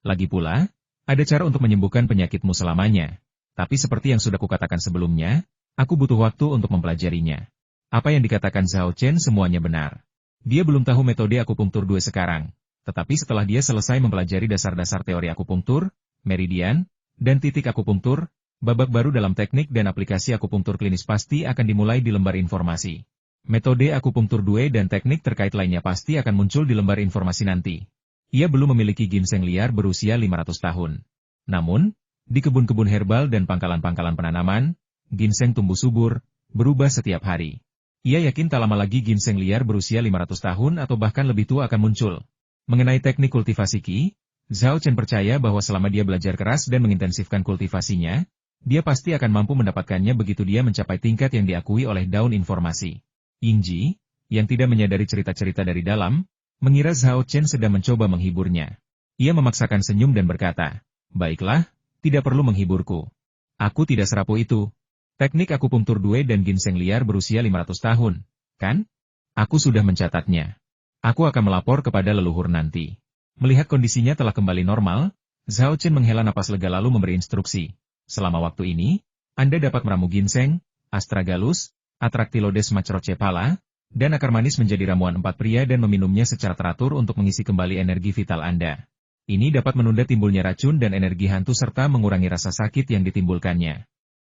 Lagi pula, ada cara untuk menyembuhkan penyakitmu selamanya. Tapi seperti yang sudah kukatakan sebelumnya, aku butuh waktu untuk mempelajarinya. Apa yang dikatakan Zhao Chen semuanya benar. Dia belum tahu metode akupunktur Due sekarang, tetapi setelah dia selesai mempelajari dasar-dasar teori akupunktur, meridian, dan titik akupunktur, babak baru dalam teknik dan aplikasi akupunktur klinis pasti akan dimulai di lembar informasi. Metode akupunktur Due dan teknik terkait lainnya pasti akan muncul di lembar informasi nanti. Ia belum memiliki ginseng liar berusia 500 tahun. Namun, di kebun-kebun herbal dan pangkalan-pangkalan penanaman, ginseng tumbuh subur, berubah setiap hari. Ia yakin tak lama lagi ginseng liar berusia 500 tahun atau bahkan lebih tua akan muncul. Mengenai teknik kultivasi Qi, Zhao Chen percaya bahwa selama dia belajar keras dan mengintensifkan kultivasinya, dia pasti akan mampu mendapatkannya begitu dia mencapai tingkat yang diakui oleh daun informasi. Yingji, yang tidak menyadari cerita-cerita dari dalam, mengira Zhao Chen sedang mencoba menghiburnya. Ia memaksakan senyum dan berkata, baiklah, tidak perlu menghiburku. Aku tidak serapuh itu. Teknik akupunktur Due dan ginseng liar berusia 500 tahun, kan? Aku sudah mencatatnya. Aku akan melapor kepada leluhur nanti. Melihat kondisinya telah kembali normal, Zhao Chen menghela napas lega lalu memberi instruksi. Selama waktu ini, Anda dapat meramu ginseng, astragalus, atraktilodes macrocephala, dan akar manis menjadi ramuan 4 pria dan meminumnya secara teratur untuk mengisi kembali energi vital Anda. Ini dapat menunda timbulnya racun dan energi hantu serta mengurangi rasa sakit yang ditimbulkannya.